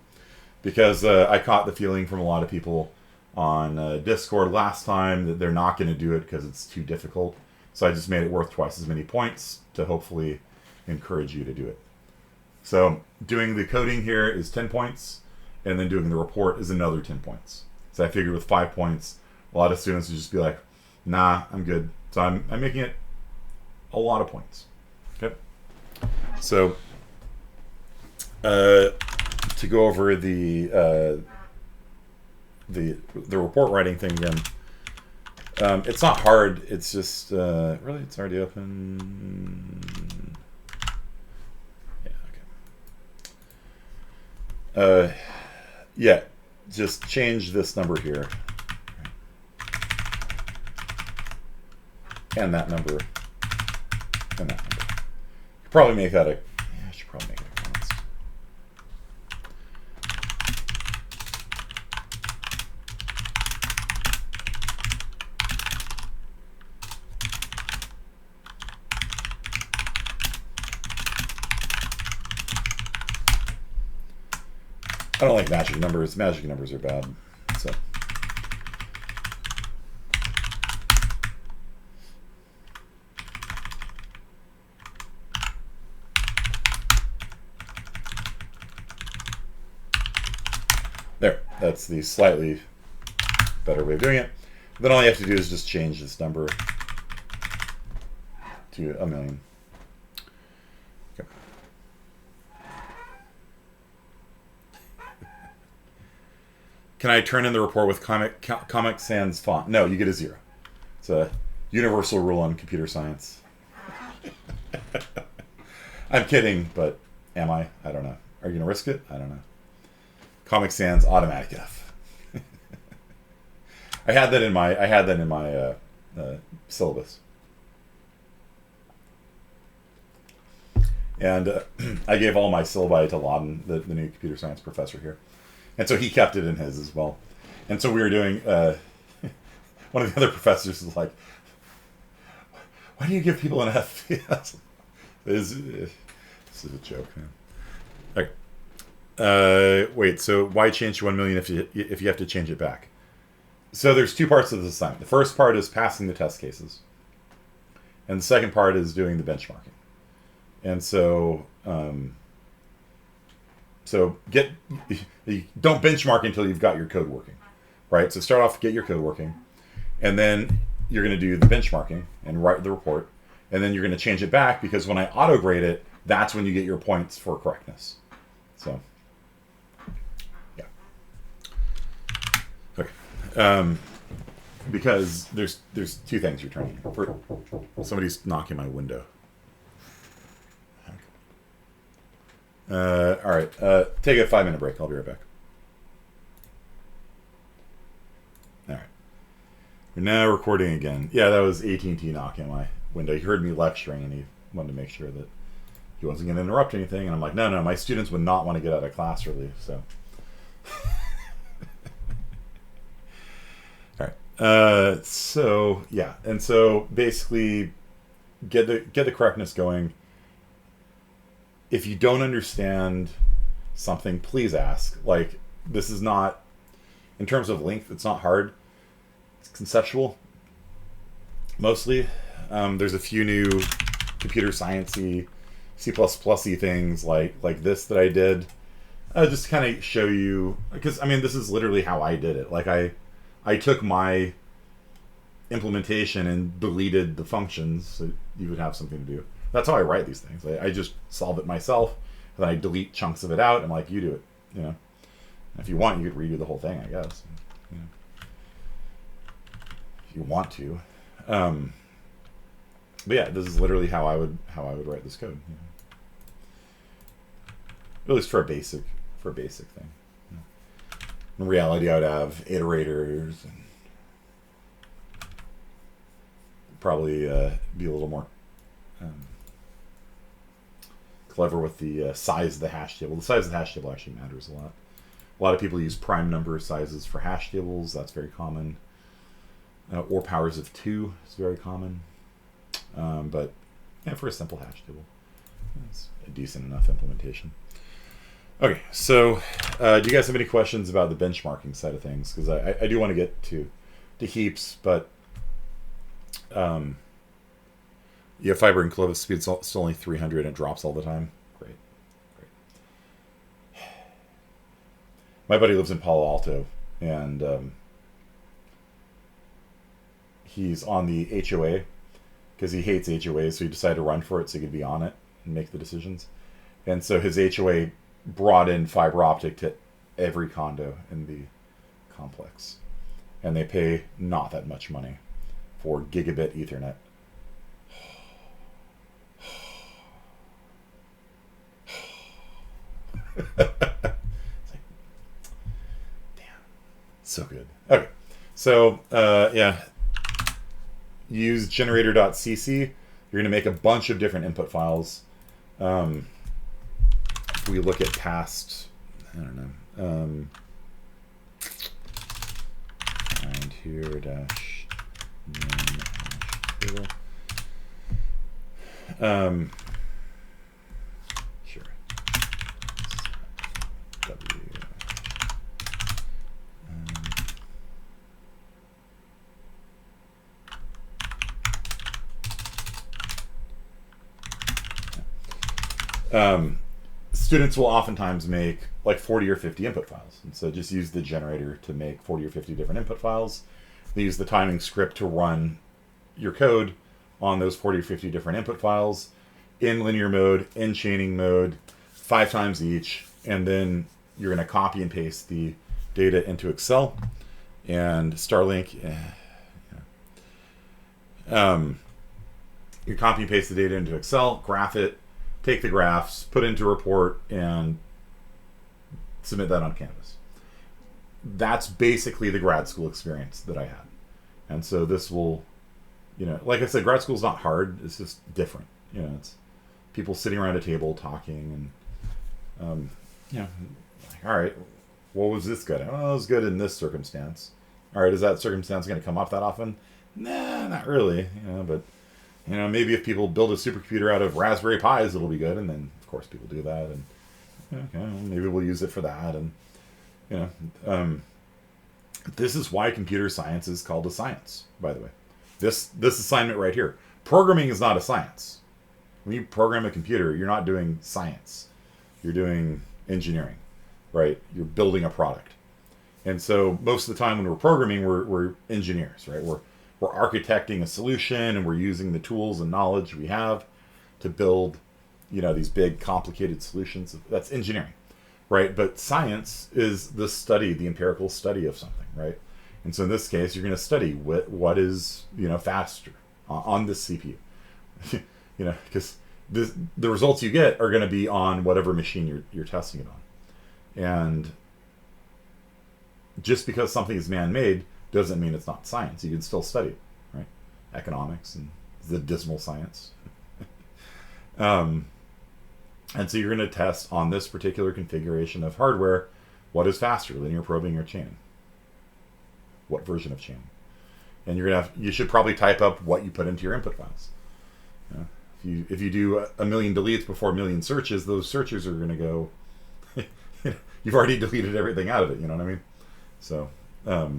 S1: because I caught the feeling from a lot of people on Discord last time that they're not going to do it because it's too difficult. So I just made it worth twice as many points to hopefully encourage you to do it. So doing the coding here is 10 points, and then doing the report is another 10 points. So I figured with 5 points, a lot of students would just be like, nah, I'm good. So I'm making it a lot of points. Okay. So to go over the report writing thing again, it's not hard. It's just really it's already open. Yeah. Okay. Yeah. Just change this number here, and that number, and that number. Probably make that a. Yeah, I should probably make it a const. I don't like magic numbers. Magic numbers are bad. So. There. That's the slightly better way of doing it. Then all you have to do is just change this number to 1,000,000. Okay. Can I turn in the report with Comic Sans font? No, you get a 0. It's a universal rule on computer science. I'm kidding, but am I? I don't know. Are you gonna risk it? I don't know. Comic Sans automatic F. I had that in my syllabus, and I gave all my syllabi to Laden, the new computer science professor here. And so he kept it in his as well. And so we were doing, one of the other professors was like, why do you give people an F? This is a joke, man. Okay. Wait, so why change to 1,000,000 if you have to change it back? So there's 2 parts of this assignment. The first part is passing the test cases. And the second part is doing the benchmarking. And so, don't benchmark until you've got your code working, right? So start off, get your code working, and then you're going to do the benchmarking and write the report, and then you're going to change it back because when I auto grade it, that's when you get your points for correctness. So, yeah. Okay. Because there's two things you're trying to do. Somebody's knocking my window. All right. Take a 5-minute break. I'll be right back. All right. We're now recording again. Yeah, that was AT&T knocking my window. He heard me lecturing, and he wanted to make sure that he wasn't going to interrupt anything. And I'm like, no, my students would not want to get out of class early. So, all right. So yeah, and so basically, get the correctness going. If you don't understand something, please ask. Like, this is not, in terms of length, it's not hard. It's conceptual, mostly. There's a few new computer science-y, C++-y things like this that I did. Just to kind of show you, because, I mean, this is literally how I did it. Like, I took my implementation and deleted the functions so you would have something to do. That's how I write these things. I just solve it myself, and then I delete chunks of it out. I'm like, you do it. You know, if you want, you could redo the whole thing, I guess. You know, if you want to. But yeah, this is literally how I would write this code. You know? At least for a basic thing. You know? In reality, I would have iterators and probably be a little more clever with the size of the hash table. The size of the hash table actually matters a lot. A lot of people use prime number sizes for hash tables. That's very common. Or powers of 2 is very common. But yeah, for a simple hash table, it's a decent enough implementation. Okay, so do you guys have any questions about the benchmarking side of things? Because I do want to get to heaps, but you have fiber and Clovis speed still only 300 and it drops all the time. Great. My buddy lives in Palo Alto, and he's on the HOA because he hates HOAs, so he decided to run for it so he could be on it and make the decisions. And so his HOA brought in fiber optic to every condo in the complex, and they pay not that much money for gigabit Ethernet. It's like, damn, so good. Okay, so yeah, use generator.cc. You're going to make a bunch of different input files. If we look at past, I don't know, find here dash name hash table. Sure. W. Students will oftentimes make like 40 or 50 input files. And so just use the generator to make 40 or 50 different input files. They use the timing script to run your code on those 40 or 50 different input files in linear mode, in chaining mode, 5 times each. And then you're going to copy and paste the data into Excel and Starlink. You copy and paste the data into Excel, graph it, take the graphs, put it into a report, and submit that on Canvas. That's basically the grad school experience that I had. And so this will, you know, like I said, grad school is not hard. It's just different. You know, it's people sitting around a table talking and, you know, like, all right, what was this good? Oh, it was good in this circumstance. All right, is that circumstance going to come up that often? Nah, not really. You know, but you know, maybe if people build a supercomputer out of Raspberry Pis, it'll be good. And then, of course, people do that. And okay, well, maybe we'll use it for that. And you know, this is why computer science is called a science. By the way, this assignment right here, programming is not a science. When you program a computer, you're not doing science. You're doing engineering, right? You're building a product. And so most of the time when we're programming, we're engineers, right? We're architecting a solution, and we're using the tools and knowledge we have to build these big complicated solutions. That's engineering, right? But science is the study, the empirical study of something, right? And so in this case, you're going to study what is faster on this CPU, because the results you get are going to be on whatever machine you're testing it on. And just because something is man-made doesn't mean it's not science. You can still study it, right? Economics and the dismal science. And so you're going to test on this particular configuration of hardware, what is faster, linear probing or chaining? What version of chaining? And you should probably type up what you put into your input files. If you do a million deletes before a million searches, those searches are going to go. You've already deleted everything out of it. You know what I mean? So, are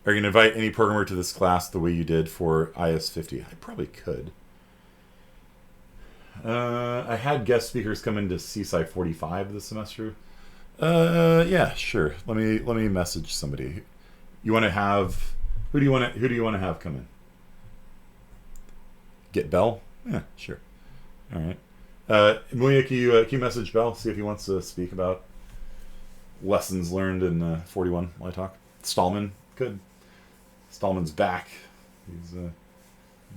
S1: you going to invite any programmer to this class the way you did for IS-50? I probably could. I had guest speakers come into CSI 45 this semester. Yeah, sure. Let me message somebody. You want to have who do you want to have come in? Get Bell? Yeah, sure. All right. Muya, can you message Bell, see if he wants to speak about lessons learned in 41 while I talk? Stallman, good. Stallman's back. He's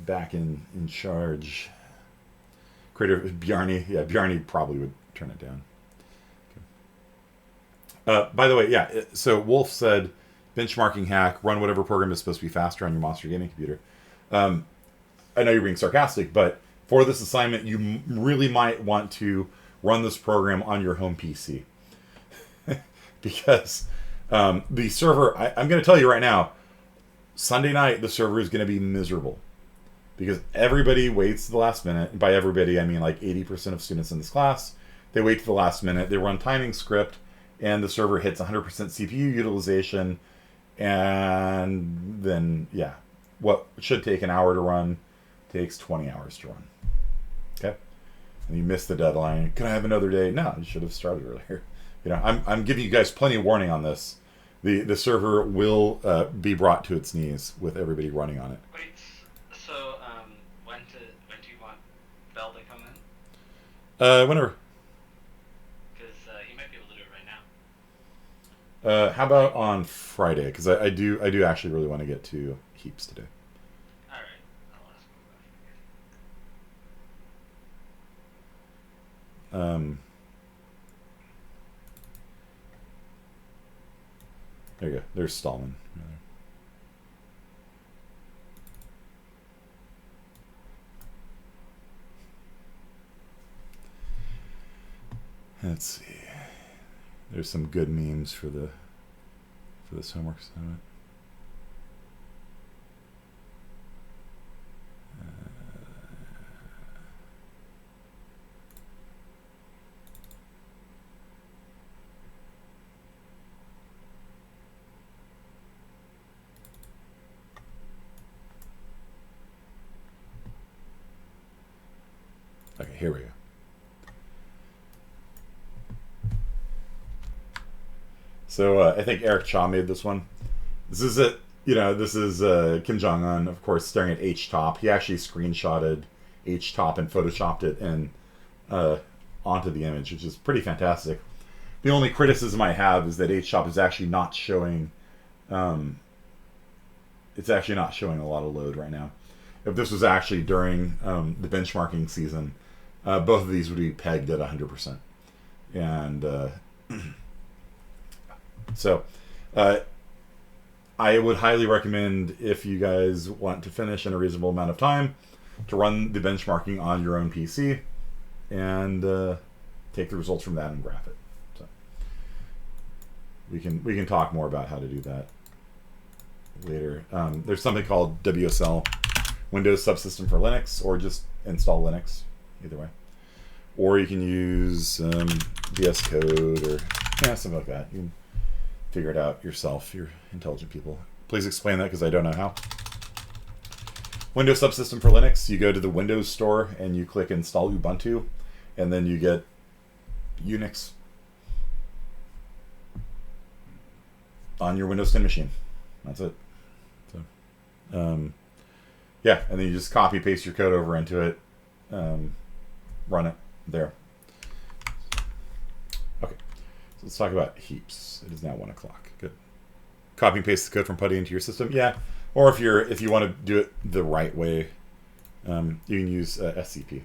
S1: back in charge. Creator Bjarni. Yeah, Bjarni probably would turn it down. Okay. By the way, yeah, so Wolf said, benchmarking hack, run whatever program is supposed to be faster on your monster gaming computer. I know you're being sarcastic, but for this assignment, you really might want to run this program on your home PC. Because the server, I'm going to tell you right now, Sunday night, the server is going to be miserable. Because everybody waits to the last minute. And by everybody, I mean like 80% of students in this class. They wait to the last minute. They run timing script, and the server hits 100% CPU utilization. And then, yeah, what should take an hour to run takes 20 hours to run. Okay? And you miss the deadline. Can I have another day? No, you should have started earlier. I'm giving you guys plenty of warning on this. The server will be brought to its knees with everybody running on it.
S2: Wait, so when do you want Bell to come in?
S1: Whenever.
S2: Because he might be able to do it right now.
S1: How about on Friday? Because I do actually really want to get to Heaps today.
S2: All right, I'll ask him about it.
S1: There you go. There's Stallman. Let's see. There's some good memes for this homework assignment. Okay, here we go. So I think Eric Cha made this one. This is it. This is Kim Jong-un, of course, staring at H-top. He actually screenshotted H-top and photoshopped it and onto the image, which is pretty fantastic. The only criticism I have is that H-top is actually not showing. It's actually not showing a lot of load right now. If this was actually during the benchmarking season, both of these would be pegged at 100%. And so I would highly recommend, if you guys want to finish in a reasonable amount of time, to run the benchmarking on your own PC and take the results from that and graph it. So we can talk more about how to do that later. There's something called WSL, Windows Subsystem for Linux, or just install Linux, either way. Or you can use VS Code or something like that. You can figure it out yourself. You're intelligent people. Please explain that, because I don't know how. Windows Subsystem for Linux, you go to the Windows store and you click Install Ubuntu, and then you get Unix on your Windows 10 machine. That's it. So, yeah, and then you just copy paste your code over into it. run it there. Okay, so let's talk about heaps. It is now 1 o'clock. Good. Copy and paste the code from PuTTY into your system. Yeah, or if you want to do it the right way, you can use SCP.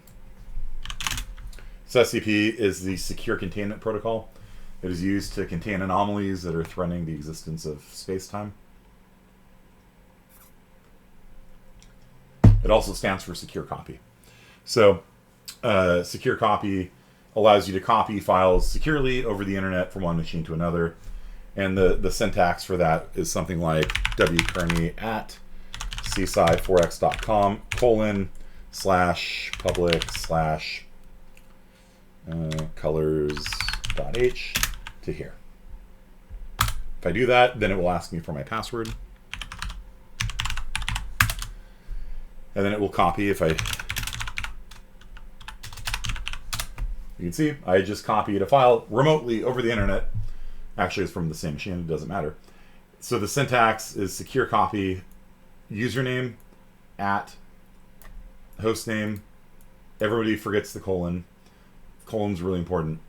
S1: So SCP is the Secure Containment Protocol. It is used to contain anomalies that are threatening the existence of space-time. It also stands for Secure Copy. So Secure Copy allows you to copy files securely over the internet from one machine to another. And the syntax for that is something like wkearney at csci4x.com /public/colors.h to here. If I do that, then it will ask me for my password. And then it will copy if I... You can see I just copied a file remotely over the internet. Actually, it's from the same machine. It doesn't matter. So the syntax is secure copy, username, at, hostname. Everybody forgets the colon. Colon's really important.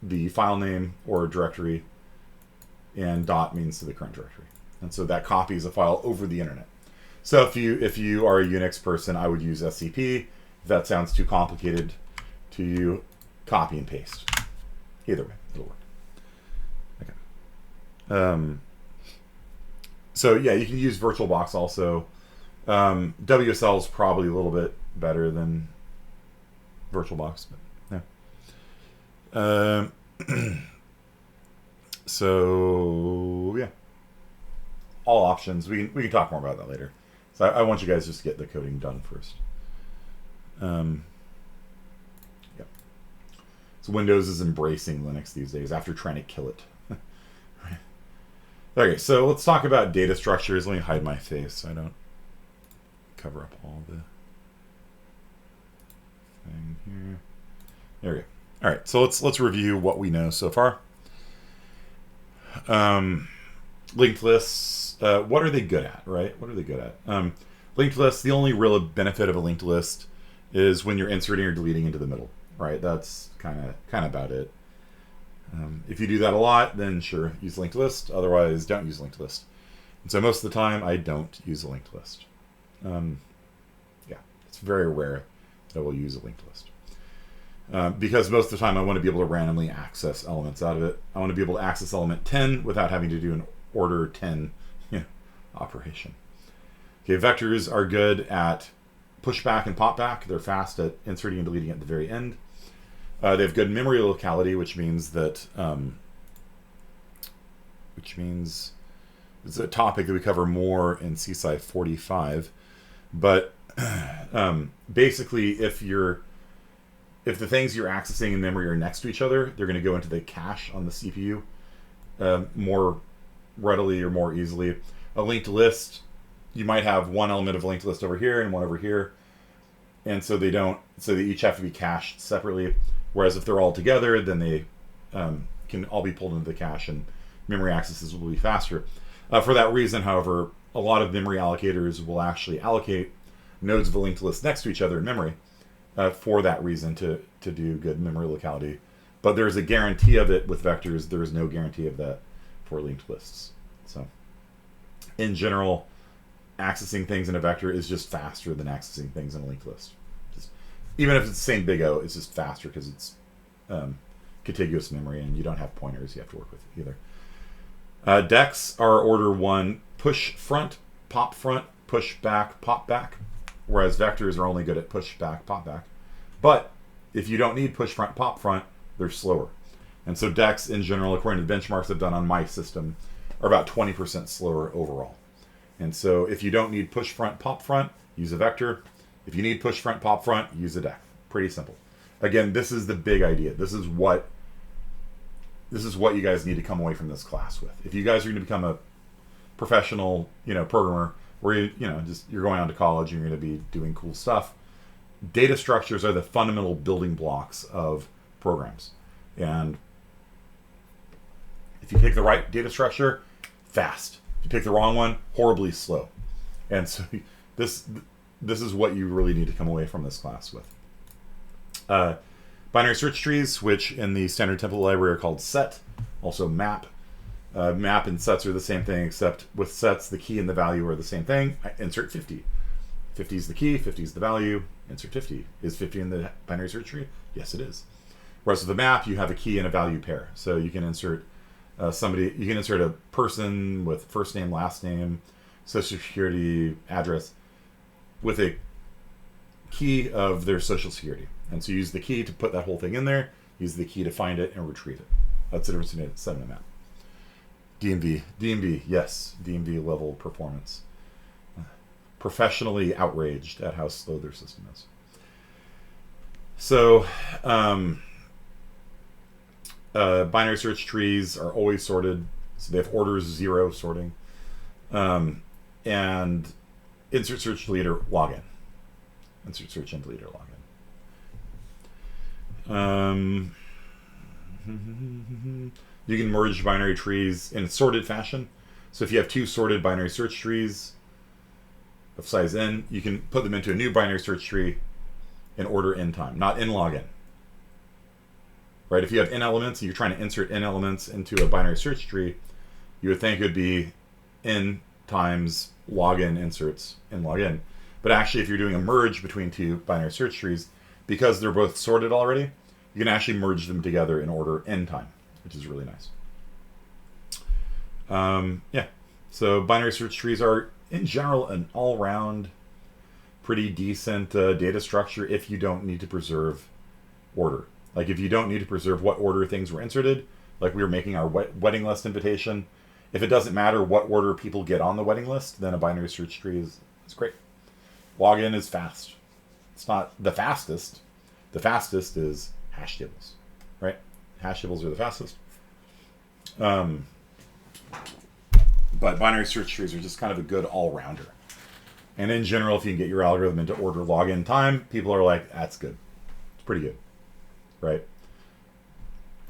S1: The file name or directory, and dot means to the current directory. And so that copies a file over the internet. So if you are a Unix person, I would use SCP. If that sounds too complicated to you, copy and paste. Either way, it'll work. Okay. So yeah, you can use VirtualBox also. WSL is probably a little bit better than VirtualBox, but yeah. So yeah, all options. We can talk more about that later. So I want you guys just to get the coding done first. Yeah. So Windows is embracing Linux these days after trying to kill it. Okay, so let's talk about data structures. Let me hide my face so I don't cover up all the thing here. There we go. All right, so let's review what we know so far. Linked lists. What are they good at, right? What are they good at? Linked lists. The only real benefit of a linked list is when you're inserting or deleting into the middle, right? That's kind of about it. If you do that a lot, then sure, use linked list. Otherwise, don't use linked list. And so most of the time, I don't use a linked list. Yeah, it's very rare that I will use a linked list. Because most of the time, I want to be able to randomly access elements out of it. I want to be able to access element 10 without having to do an order 10 operation. Okay, vectors are good at pushback and popback. They're fast at inserting and deleting at the very end. They have good memory locality, which means that it's a topic that we cover more in CSci 45. But basically, if the things you're accessing in memory are next to each other, they're going to go into the cache on the CPU more readily or more easily. A linked list, you might have one element of a linked list over here and one over here, and so they each have to be cached separately. Whereas if they're all together, then they can all be pulled into the cache and memory accesses will be faster. For that reason, however, a lot of memory allocators will actually allocate nodes of a linked list next to each other in memory for that reason, to do good memory locality. But there's a guarantee of it with vectors. There is no guarantee of that for linked lists. So in general, accessing things in a vector is just faster than accessing things in a linked list. Even if it's the same big O, it's just faster because it's contiguous memory and you don't have pointers you have to work with either. Decks are order 1, push front, push back, pop back, whereas vectors are only good at push back, pop back. But if you don't need push front, pop front, they're slower. And so decks in general, according to the benchmarks I've done on my system, are about 20% slower overall. And so if you don't need push front, pop front, use a vector. If you need push front, pop front, use a deck. Pretty simple. Again, this is the big idea. This is what you guys need to come away from this class with. If you guys are going to become a professional, programmer, where you're going on to college and you're going to be doing cool stuff, data structures are the fundamental building blocks of programs. And if you pick the right data structure, fast. If you pick the wrong one, horribly slow. And so this is what you really need to come away from this class with. Binary search trees, which in the standard template library are called set, also map. Map and sets are the same thing, except with sets, the key and the value are the same thing. I insert 50. 50 is the key, 50 is the value. Insert 50. Is 50 in the binary search tree? Yes, it is. Whereas with the map, you have a key and a value pair. So you can insert you can insert a person with first name, last name, social security, address, with a key of their social security. And so you use the key to put that whole thing in there, use the key to find it and retrieve it. That's the difference between a set and a map. DMV, yes, DMV level performance. Professionally outraged at how slow their system is. So, binary search trees are always sorted, so they have orders 0 sorting. And insert search deleter login. Insert search and deleter login. You can merge binary trees in sorted fashion. So if you have 2 sorted binary search trees of size n, you can put them into a new binary search tree in order n time, not in log n. Right? If you have n elements and you're trying to insert n elements into a binary search tree, you would think it would be n times log n inserts in log n. But actually, if you're doing a merge between 2 binary search trees, because they're both sorted already, you can actually merge them together in order n time, which is really nice. Yeah, so binary search trees are, in general, an all-round pretty decent data structure if you don't need to preserve order. Like if you don't need to preserve what order things were inserted, like we were making our wedding list invitation, if it doesn't matter what order people get on the wedding list, then a binary search tree is great. Login is fast. It's not the fastest. The fastest is hash tables, right? Hash tables are the fastest. But binary search trees are just kind of a good all-rounder. And in general, if you can get your algorithm into order login time, people are like, that's good. It's pretty good, right?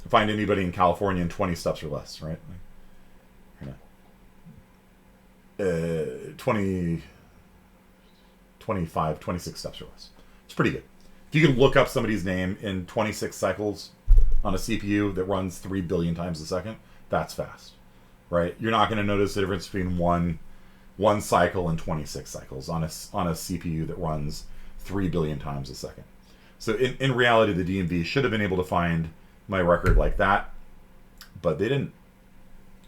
S1: Find anybody in California in 20 steps or less, right? 20, 25, 26 steps or less. It's pretty good. If you can look up somebody's name in 26 cycles on a CPU that runs 3 billion times a second, that's fast, right? You're not going to notice the difference between one cycle and 26 cycles on a CPU that runs 3 billion times a second. So in reality, the DMV should have been able to find my record like that, but they didn't.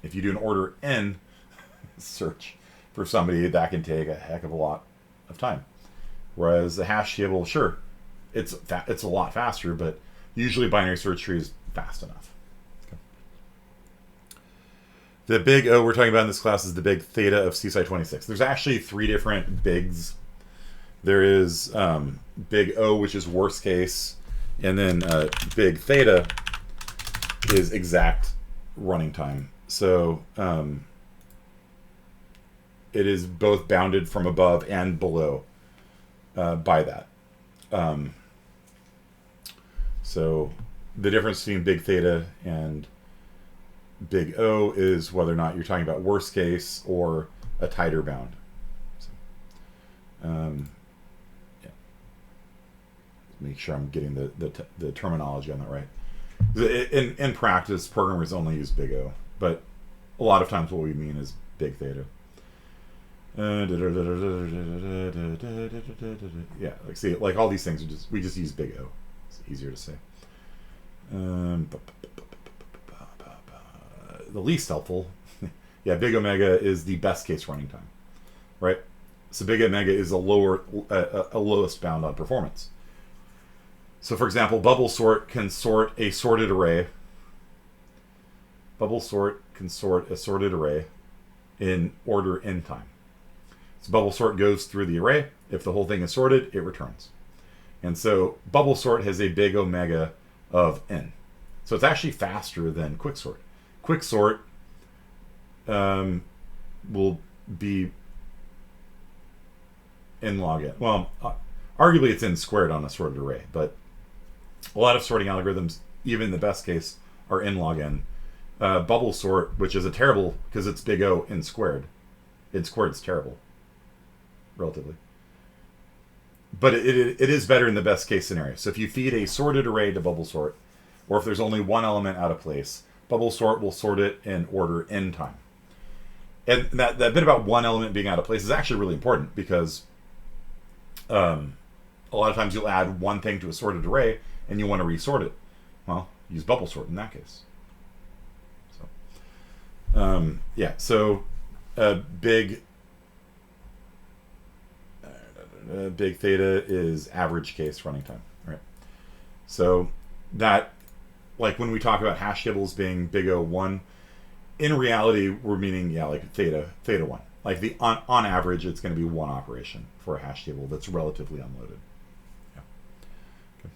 S1: If you do an order n search for somebody, that can take a heck of a lot of time. Whereas the hash table, sure, it's a lot faster, but usually binary search tree is fast enough. Okay. The big O we're talking about in this class is the big theta of CSI 26. There's actually 3 different bigs. There is big O, which is worst case, and then big theta is exact running time. So it is both bounded from above and below by that. So the difference between big theta and big O is whether or not you're talking about worst case or a tighter bound. So, yeah. Make sure I'm getting the terminology on that right. In practice, programmers only use big O, but a lot of times what we mean is big theta. Yeah, like see, like all these things are we just use big O. It's easier to say. The least helpful, yeah, big omega is the best case running time, right? So big omega is a lowest bound on performance. So for example, bubble sort can sort a sorted array. Bubble sort can sort a sorted array in order n time. So bubble sort goes through the array. If the whole thing is sorted, it returns. And so bubble sort has a big omega of n. So it's actually faster than quicksort. Quicksort will be n log n. Well, arguably it's n squared on a sorted array, but a lot of sorting algorithms, even in the best case, are n log n. Bubble sort, which is a terrible, because it's big O n squared. N squared is terrible, relatively. but it is better in the best case scenario. So if you feed a sorted array to bubble sort, or if there's only one element out of place, bubble sort will sort it in order n time. And that bit about one element being out of place is actually really important because a lot of times you'll add one thing to a sorted array and you want to resort it. Well, use bubble sort in that case. So, so big theta is average case running time, right? So that, like when we talk about hash tables being big O1, in reality we're meaning like theta 1. Like on average it's going to be one operation for a hash table that's relatively unloaded. Yeah. Okay.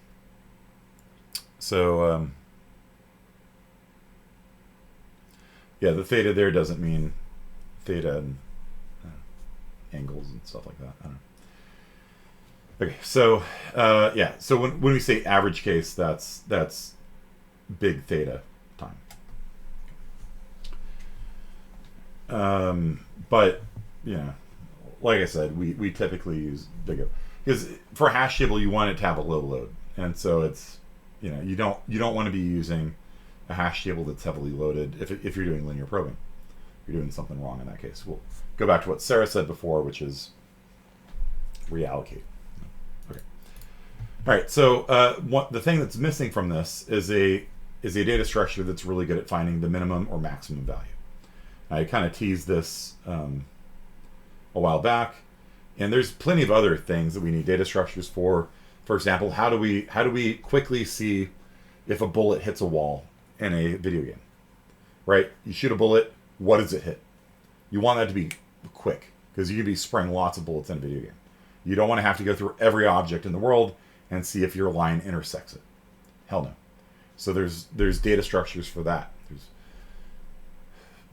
S1: So the theta there doesn't mean theta and angles and stuff like that. I don't know. Okay, so so when we say average case, that's big theta time. But like I said, we typically use big O because for a hash table you want it to have a low load, and so it's you don't want to be using a hash table that's heavily loaded if you're doing linear probing. You're doing something wrong in that case. We'll go back to what Sarah said before, which is reallocate. Okay. All right. So the thing that's missing from this is a data structure that's really good at finding the minimum or maximum value. I kind of teased this a while back, and there's plenty of other things that we need data structures for. For example, how do we quickly see if a bullet hits a wall in a video game? Right? You shoot a bullet. What does it hit? You want that to be quick because you can be spraying lots of bullets in a video game. You don't want to have to go through every object in the world and see if your line intersects it. Hell no. So there's data structures for that. There's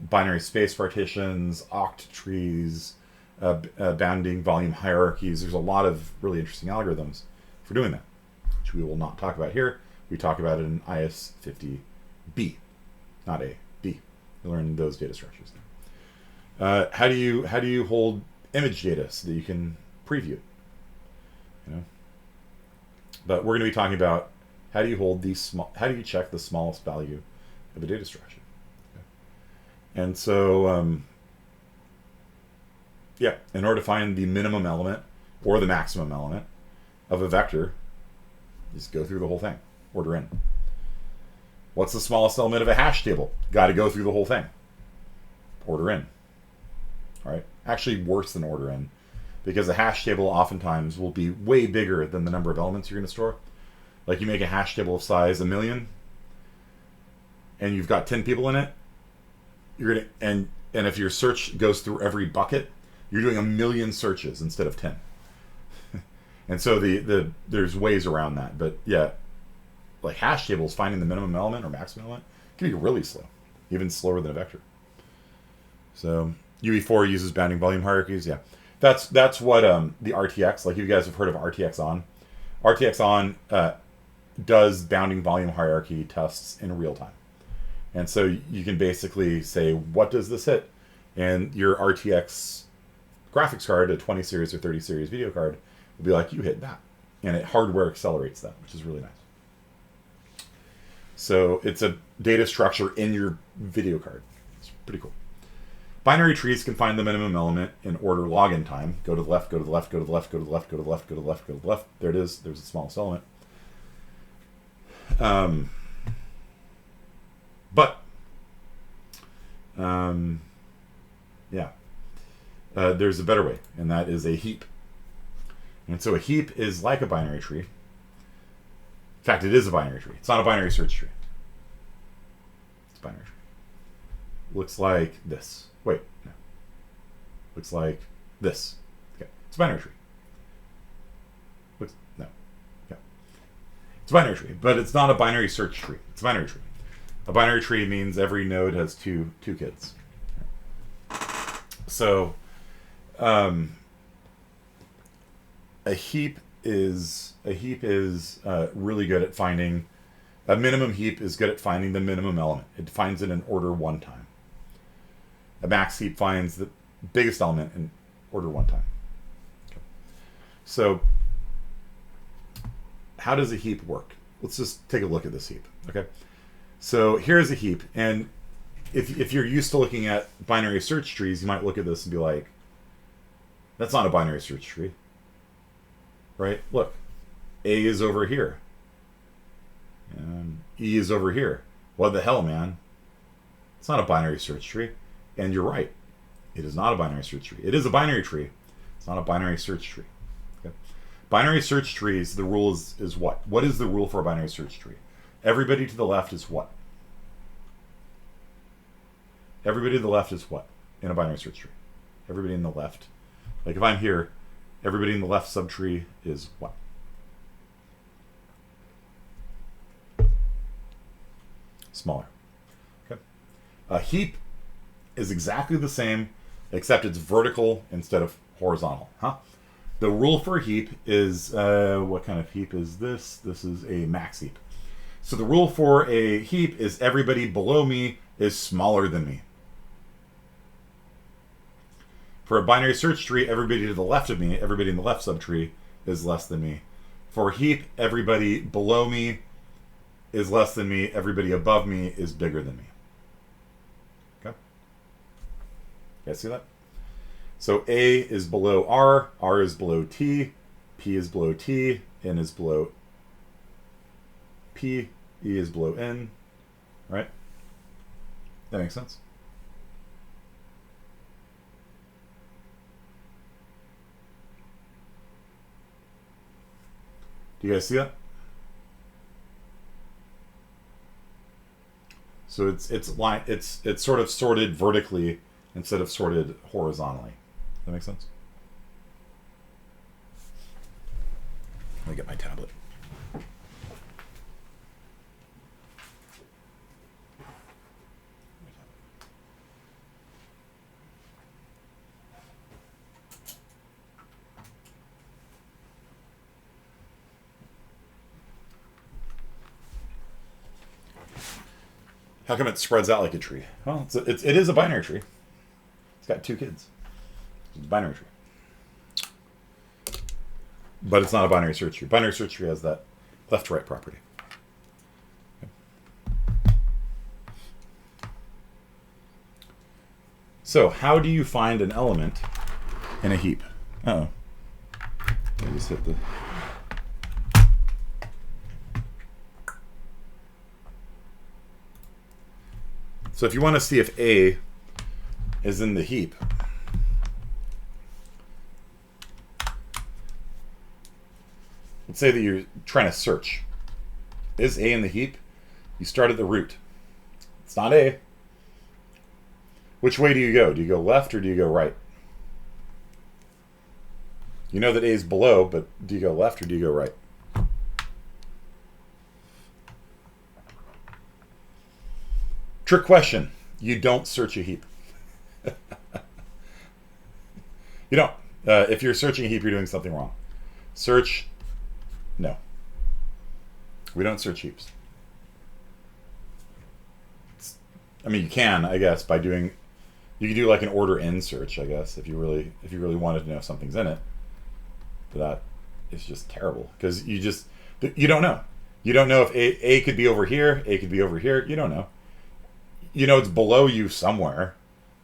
S1: binary space partitions, oct trees, bounding volume hierarchies. There's a lot of really interesting algorithms for doing that, which we will not talk about here. We talk about it in IS 50B, not A, B. You learn those data structures there. How do you hold image data so that you can preview it? But we're going to be talking about how do you check the smallest value of a data structure. Okay. And so in order to find the minimum element or the maximum element of a vector, just go through the whole thing, order n. What's the smallest element of a hash table? Got to go through the whole thing, order n. All right, actually worse than order n, because a hash table oftentimes will be way bigger than the number of elements you're going to store. Like you make a hash table of size 1,000,000, and you've got 10 people in it. You're gonna and if your search goes through every bucket, you're doing 1,000,000 searches instead of 10. And so there's ways around that, but like hash tables, finding the minimum element or maximum element can be really slow, even slower than a vector. So UE4 uses bounding volume hierarchies. Yeah, that's what the RTX. Like you guys have heard of RTX on. RTX on does bounding volume hierarchy tests in real time, and so you can basically say, what does this hit, and your RTX graphics card, a 20 series or 30 series video card, will be like, you hit that, and it hardware accelerates that, which is really nice. So it's a data structure in your video card. It's pretty cool. Binary trees can find the minimum element in order log n time. Go to the left, go to the left, go to the left, go to the left, go to the left, go to the left, go to the left. There it is. There's the smallest element. There's a better way, and that is a heap. And so a heap is like a binary tree. In fact, it is a binary tree. It's not a binary search tree. It's a binary tree. Looks like this. Wait, no. Looks like this. Okay, it's a binary tree. Looks, no. Yeah. It's a binary tree, but it's not a binary search tree. It's a binary tree. A binary tree means every node has two kids. So, a heap is really good at finding. A minimum heap is good at finding the minimum element. It finds it in order 1 time. A max heap finds the biggest element in order 1 time. Okay. So how does a heap work? Let's just take a look at this heap, okay? So here's a heap, and if you're used to looking at binary search trees, you might look at this and be like, that's not a binary search tree, right? Look, A is over here, and E is over here. What the hell, man? It's not a binary search tree. And you're right. It is not a binary search tree. It is a binary tree. It's not a binary search tree. Okay? Binary search trees, the rule is what? What is the rule for a binary search tree? Everybody to the left is what? Everybody to the left is what in a binary search tree? Everybody in the left. Like if I'm here, everybody in the left subtree is what? Smaller. Okay. A heap is exactly the same, except it's vertical instead of horizontal. The rule for a heap is, what kind of heap is this? This is a max heap. So the rule for a heap is everybody below me is smaller than me. For a binary search tree, everybody to the left of me, everybody in the left subtree is less than me. For a heap, everybody below me is less than me, everybody above me is bigger than me. Okay? You guys see that? So A is below R is below T, P is below T, N is below P, E is below N, right? That makes sense? Do you guys see that? So it's sort of sorted vertically instead of sorted horizontally. That makes sense? Let me get my tablet. How come it spreads out like a tree? Well, it is a binary tree. It's got 2 kids. It's a binary tree. But it's not a binary search tree. Binary search tree has that left-to-right property. Okay. So, how do you find an element in a heap? Uh-oh. I just hit the... So if you want to see if A is in the heap, let's say that you're trying to search. Is A in the heap? You start at the root. It's not A. Which way do you go? Do you go left or do you go right? You know that A is below, but do you go left or do you go right? Trick question. You don't search a heap. You don't. If you're searching a heap, you're doing something wrong. Search. No. We don't search heaps. I mean, you can, I guess, by doing... You can do like an order in search, I guess, if you really wanted to know if something's in it. But that is just terrible. Because you don't know. You don't know if A could be over here, A could be over here. You don't know. You know it's below you somewhere,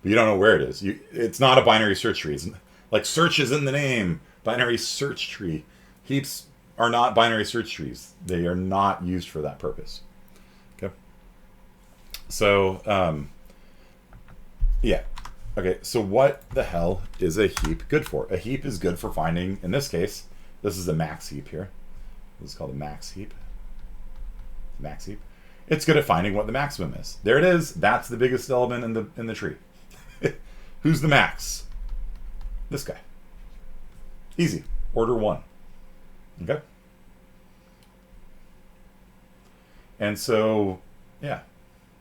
S1: but you don't know where it is. It's not a binary search tree. It's like search is in the name. Binary search tree. Heaps are not binary search trees. They are not used for that purpose. Okay. So, yeah. Okay, so what the hell is a heap good for? A heap is good for finding, in this case, this is a max heap here. This is called a max heap. Max heap. It's good at finding what the maximum is. There it is. That's the biggest element in the tree. Who's the max? This guy. Easy. Order 1. Okay? And so, yeah.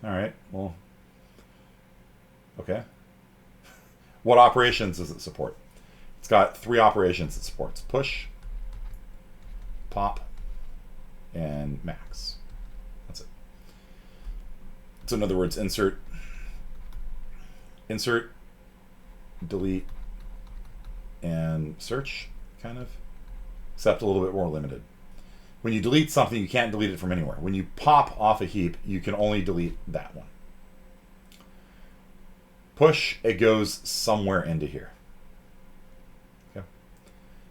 S1: All right. Well, okay. What operations does it support? It's got 3 operations it supports. Push, pop, and max. That's it. So in other words, insert, delete, and search, kind of. Except a little bit more limited. When you delete something, you can't delete it from anywhere. When you pop off a heap, you can only delete that one. Push, it goes somewhere into here. Okay.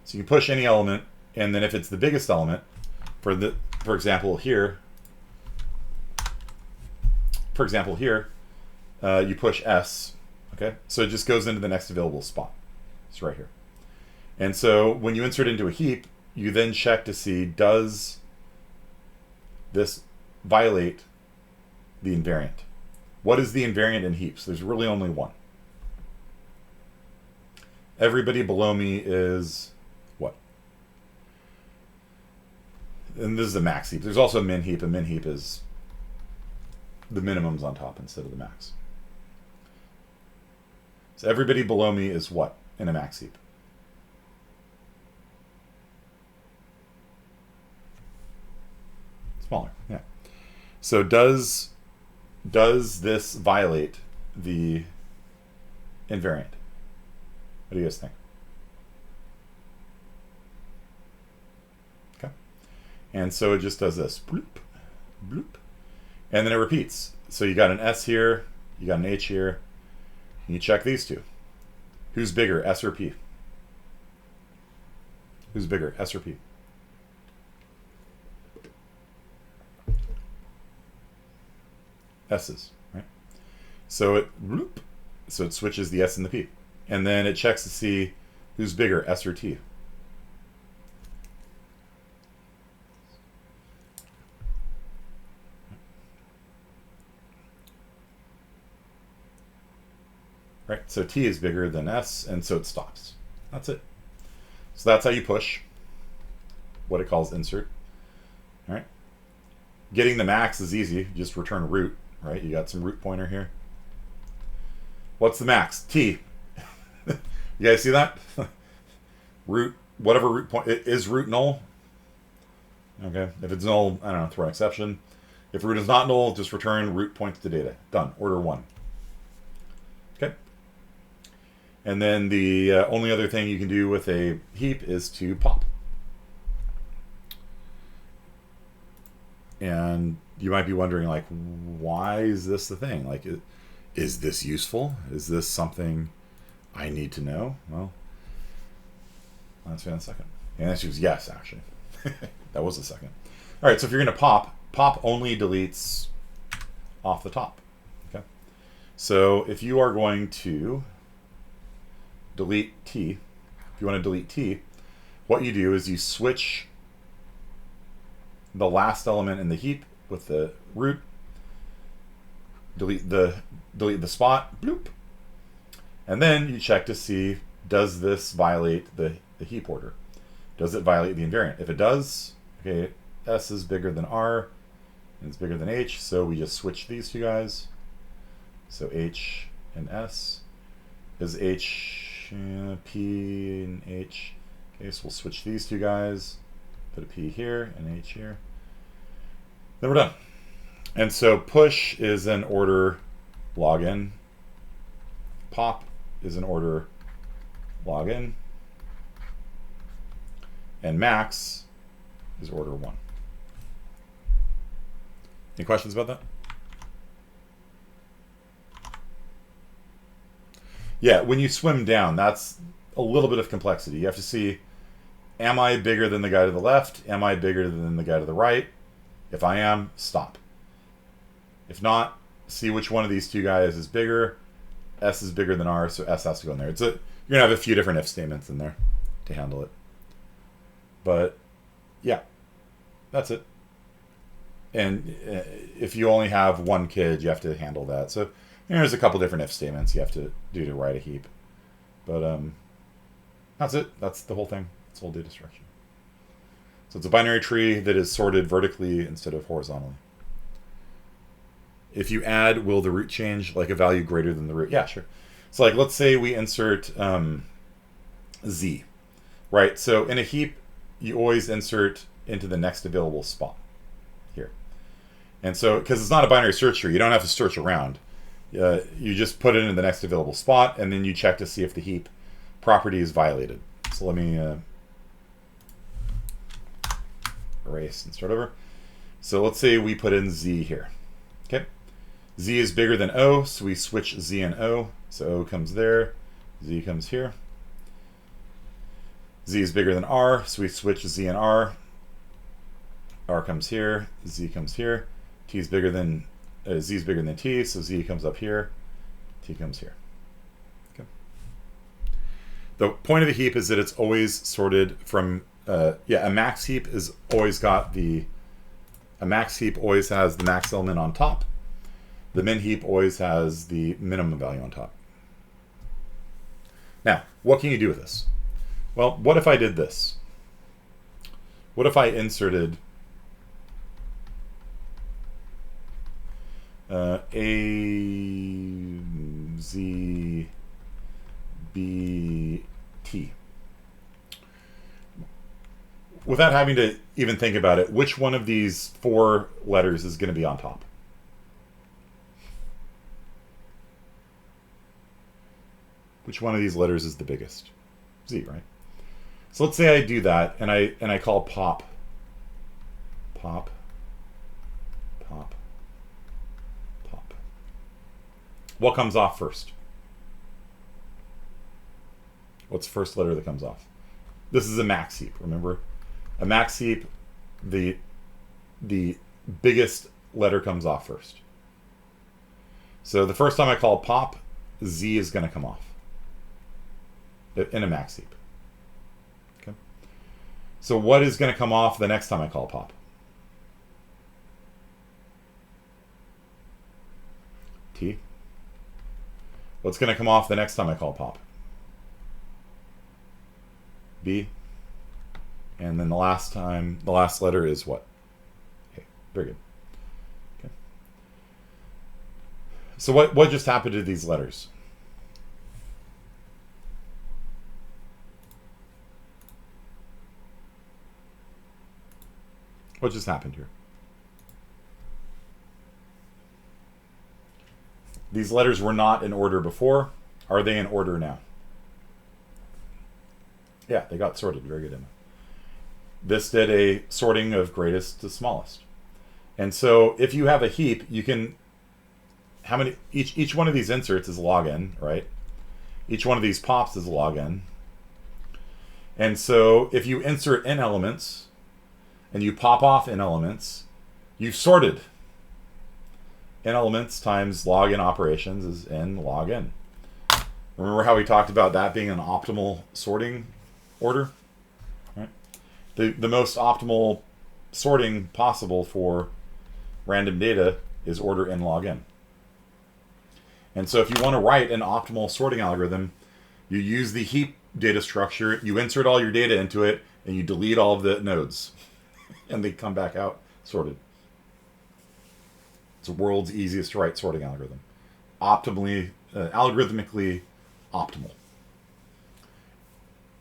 S1: So you can push any element, and then if it's the biggest element, for example here, you push S. Okay, so it just goes into the next available spot. It's right here. And so when you insert into a heap, you then check to see, does this violate the invariant? What is the invariant in heaps? There's really only one. Everybody below me is what? And this is a max heap. There's also a min heap. A min heap is the minimums on top instead of the max. So everybody below me is what in a max heap? Smaller, yeah. So does this violate the invariant? What do you guys think? Okay. And so it just does this. Bloop, bloop. And then it repeats. So you got an S here, you got an H here, and you check these two. Who's bigger, S or P? Who's bigger, S or P? S's, right? So it switches the S and the P. And then it checks to see who's bigger, S or T. Right, so T is bigger than S, and so it stops. That's it. So that's how you push, what it calls insert. All right. Getting the max is easy. You just return root, right? You got some root pointer here. What's the max? T. You guys see that? Root, whatever root point, is root null? Okay, if it's null, I don't know, throw an exception. If root is not null, just return root points to data. Done, order 1. Okay. And then the only other thing you can do with a heap is to pop. And you might be wondering, like, why is this the thing? Like, is this useful? Is this something I need to know? Well, let's see in a second. The answer is yes, actually. That was a second. All right, so if you're going to pop only deletes off the top. Okay. So if you are going to delete T, if you want to delete T, what you do is you switch the last element in the heap with the root, delete the spot, bloop, and then you check to see, does this violate the heap order? Does it violate the invariant? If it does, okay, S is bigger than R, and it's bigger than H, so we just switch these two guys. So H and S is H, P and H. Okay, so we'll switch these two guys. Put a P here and H here. Then we're done. And so push is an order login. Pop is an order login. And max is order 1. Any questions about that? Yeah, when you swim down, that's a little bit of complexity. You have to see, am I bigger than the guy to the left? Am I bigger than the guy to the right? If I am, stop. If not, see which one of these two guys is bigger. S is bigger than R, so S has to go in there. You're going to have a few different if statements in there to handle it. But, yeah, that's it. And if you only have one kid, you have to handle that. So there's a couple different if statements you have to do to write a heap. But that's it. That's the whole thing. It's the whole data structure. So it's a binary tree that is sorted vertically instead of horizontally. If you add, will the root change, like a value greater than the root? Yeah, sure. So like, let's say we insert Z, right? So in a heap, you always insert into the next available spot here. And so, because it's not a binary search tree, you don't have to search around. You just put it in the next available spot, and then you check to see if the heap property is violated. So let me erase and start over. So let's say we put in Z here. Okay. Z is bigger than O, so we switch Z and O. So O comes there, Z comes here. Z is bigger than R, so we switch Z and R. R comes here, Z comes here. T is bigger than Z is bigger than T, so Z comes up here, T comes here. Okay. The point of the heap is that it's always sorted from a max heap is always got a max heap always has the max element on top. The min heap always has the minimum value on top. Now, what can you do with this? Well, what if I did this? What if I inserted A, Z, B, T? Without having to even think about it, which one of these 4 letters is going to be on top? Which one of these letters is the biggest? Z, right? So let's say I do that, and I call pop. Pop. Pop. Pop. What comes off first? What's the first letter that comes off? This is a max heap, remember? A max heap, the biggest letter comes off first. So the first time I call pop, Z is going to come off in a max heap. Okay. So what is going to come off the next time I call pop? T. What's going to come off the next time I call pop? B. And then the last letter is what? Okay, very good. Okay. So what just happened to these letters? What just happened here? These letters were not in order before. Are they in order now? Yeah, they got sorted. Very good, Emma. This did a sorting of greatest to smallest. And so if you have a heap, you can, each one of these inserts is log n, right? Each one of these pops is log n. And so if you insert n elements and you pop off n elements, you've sorted. N elements times log n operations is n log n. Remember how we talked about that being an optimal sorting order? The most optimal sorting possible for random data is order n log n. And so if you want to write an optimal sorting algorithm, you use the heap data structure, you insert all your data into it, and you delete all of the nodes. And they come back out sorted. It's the world's easiest to write sorting algorithm. Optimally, algorithmically optimal.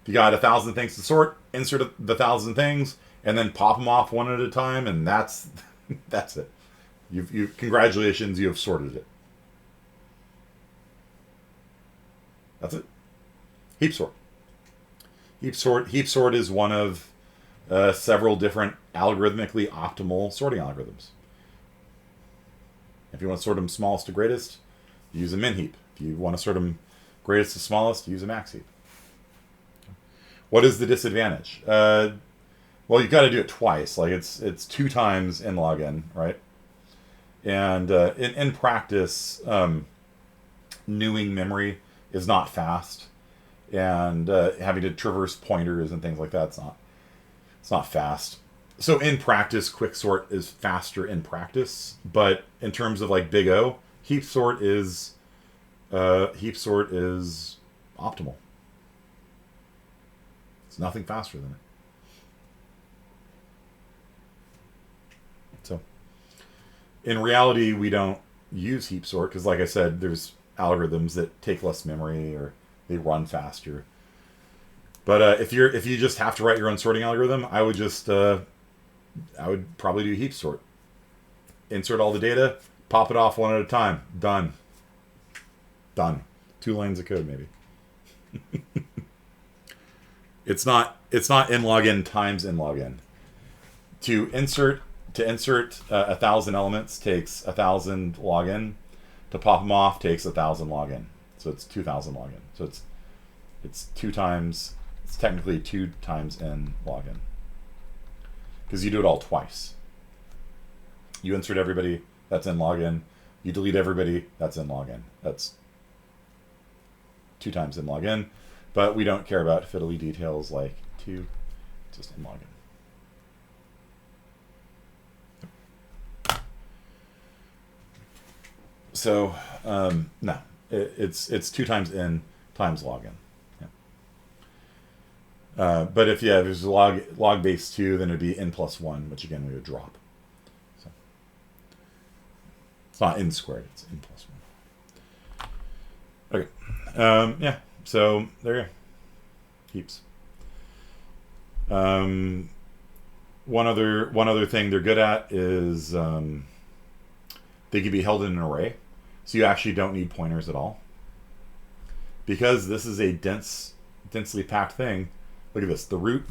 S1: You got 1,000 things to sort, insert the 1,000 things, and then pop them off one at a time, and that's it. You've congratulations, you have sorted it. That's it. Heap sort. Heap sort is one of several different algorithmically optimal sorting algorithms. If you want to sort them smallest to greatest, use a min heap. If you want to sort them greatest to smallest, use a max heap. What is the disadvantage? Well, you've got to do it twice. Like it's 2 times n log n, right? And in practice, newing memory is not fast, and having to traverse pointers and things like that, it's not fast. So in practice, quicksort is faster in practice, but in terms of like big O, heap sort is optimal. It's nothing faster than it. So in reality, we don't use heap sort because, like I said, there's algorithms that take less memory or they run faster. But if you just have to write your own sorting algorithm, I would probably do heap sort. Insert all the data, pop it off one at a time. Done. 2 lines of code, maybe. It's not n log n times n log n. to insert 1,000 elements takes 1,000 login. To pop them off takes 1,000 login. So it's 2,000 login. So it's 2 times. It's technically 2 times n login because you do it all twice. You insert everybody, that's n login. You delete everybody, that's n login. That's 2 times n login. But we don't care about fiddly details like 2, just n login. So no, it's 2 times n times login. Yeah. But if there's log base 2, then it'd be n plus 1, which again we would drop. So it's not n squared; it's n plus 1. Okay. Yeah. So there you go. Heaps. One other thing they're good at is they can be held in an array. So you actually don't need pointers at all. Because this is a densely packed thing, look at this. The root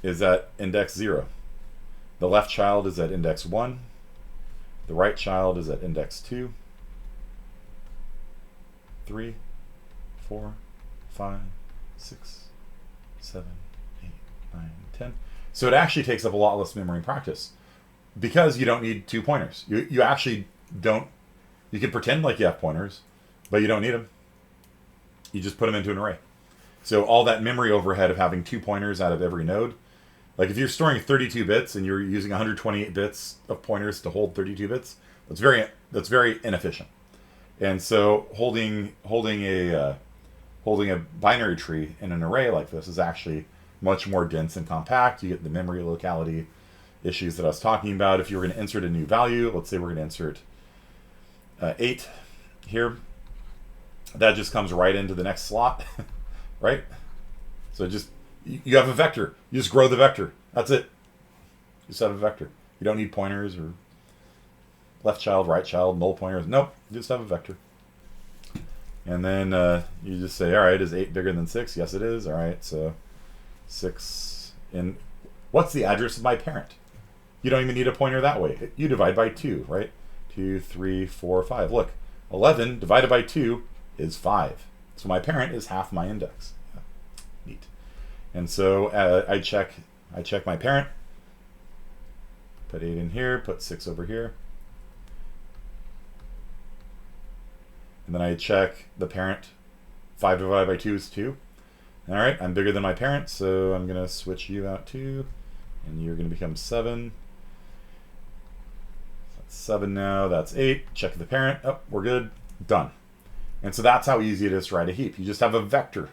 S1: is at index 0. The left child is at index 1. The right child is at index 2, 3, 4, 5, 6, 7, 8, 9, 10. So it actually takes up a lot less memory in practice. Because you don't need 2 pointers. You actually don't. You can pretend like you have pointers, but you don't need them. You just put them into an array. So all that memory overhead of having 2 pointers out of every node, like if you're storing 32 bits and you're using 128 bits of pointers to hold 32 bits, that's very inefficient. And so holding a binary tree in an array like this is actually much more dense and compact. You get the memory locality issues that I was talking about. If you were going to insert a new value, let's say we're going to insert 8 here, that just comes right into the next slot, right? So you have a vector. You just grow the vector. That's it. You just have a vector. You don't need pointers or left child, right child, null pointers. Nope. You just have a vector. And then you just say, all right, is 8 bigger than 6? Yes, it is. All right, so 6 in... What's the address of my parent? You don't even need a pointer that way. You divide by 2, right? 2, 3, 4, 5. Look, 11 divided by 2 is 5. So my parent is half my index. Yeah. Neat. And so I check my parent. Put 8 in here, put 6 over here. And then I check the parent. 5 divided by 2 is 2. All right, I'm bigger than my parent, so I'm going to switch you out too. And you're going to become 7. That's 7 now. That's 8. Check the parent. Oh, we're good. Done. And so that's how easy it is to write a heap. You just have a vector.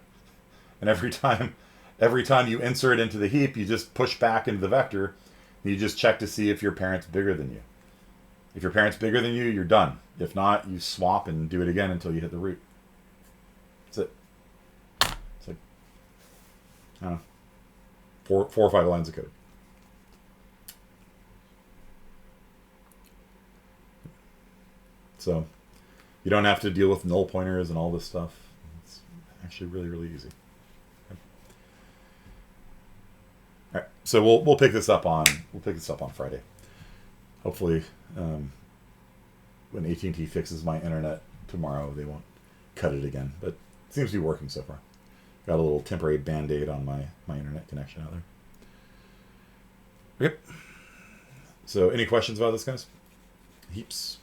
S1: And every time you insert into the heap, you just push back into the vector. And you just check to see if your parent's bigger than you. If your parent's bigger than you, you're done. If not, you swap and do it again until you hit the root. That's it. It's like, I don't know, 4 or 5 lines of code. So you don't have to deal with null pointers and all this stuff. It's actually really, really easy. Okay. All right, so we'll pick this up on Friday. Hopefully, when AT&T fixes my internet tomorrow, they won't cut it again. But it seems to be working so far. Got a little temporary band-aid on my internet connection out there. Okay. So any questions about this, guys? Heaps.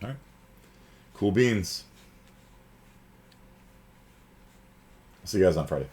S1: All right. Cool beans. See you guys on Friday.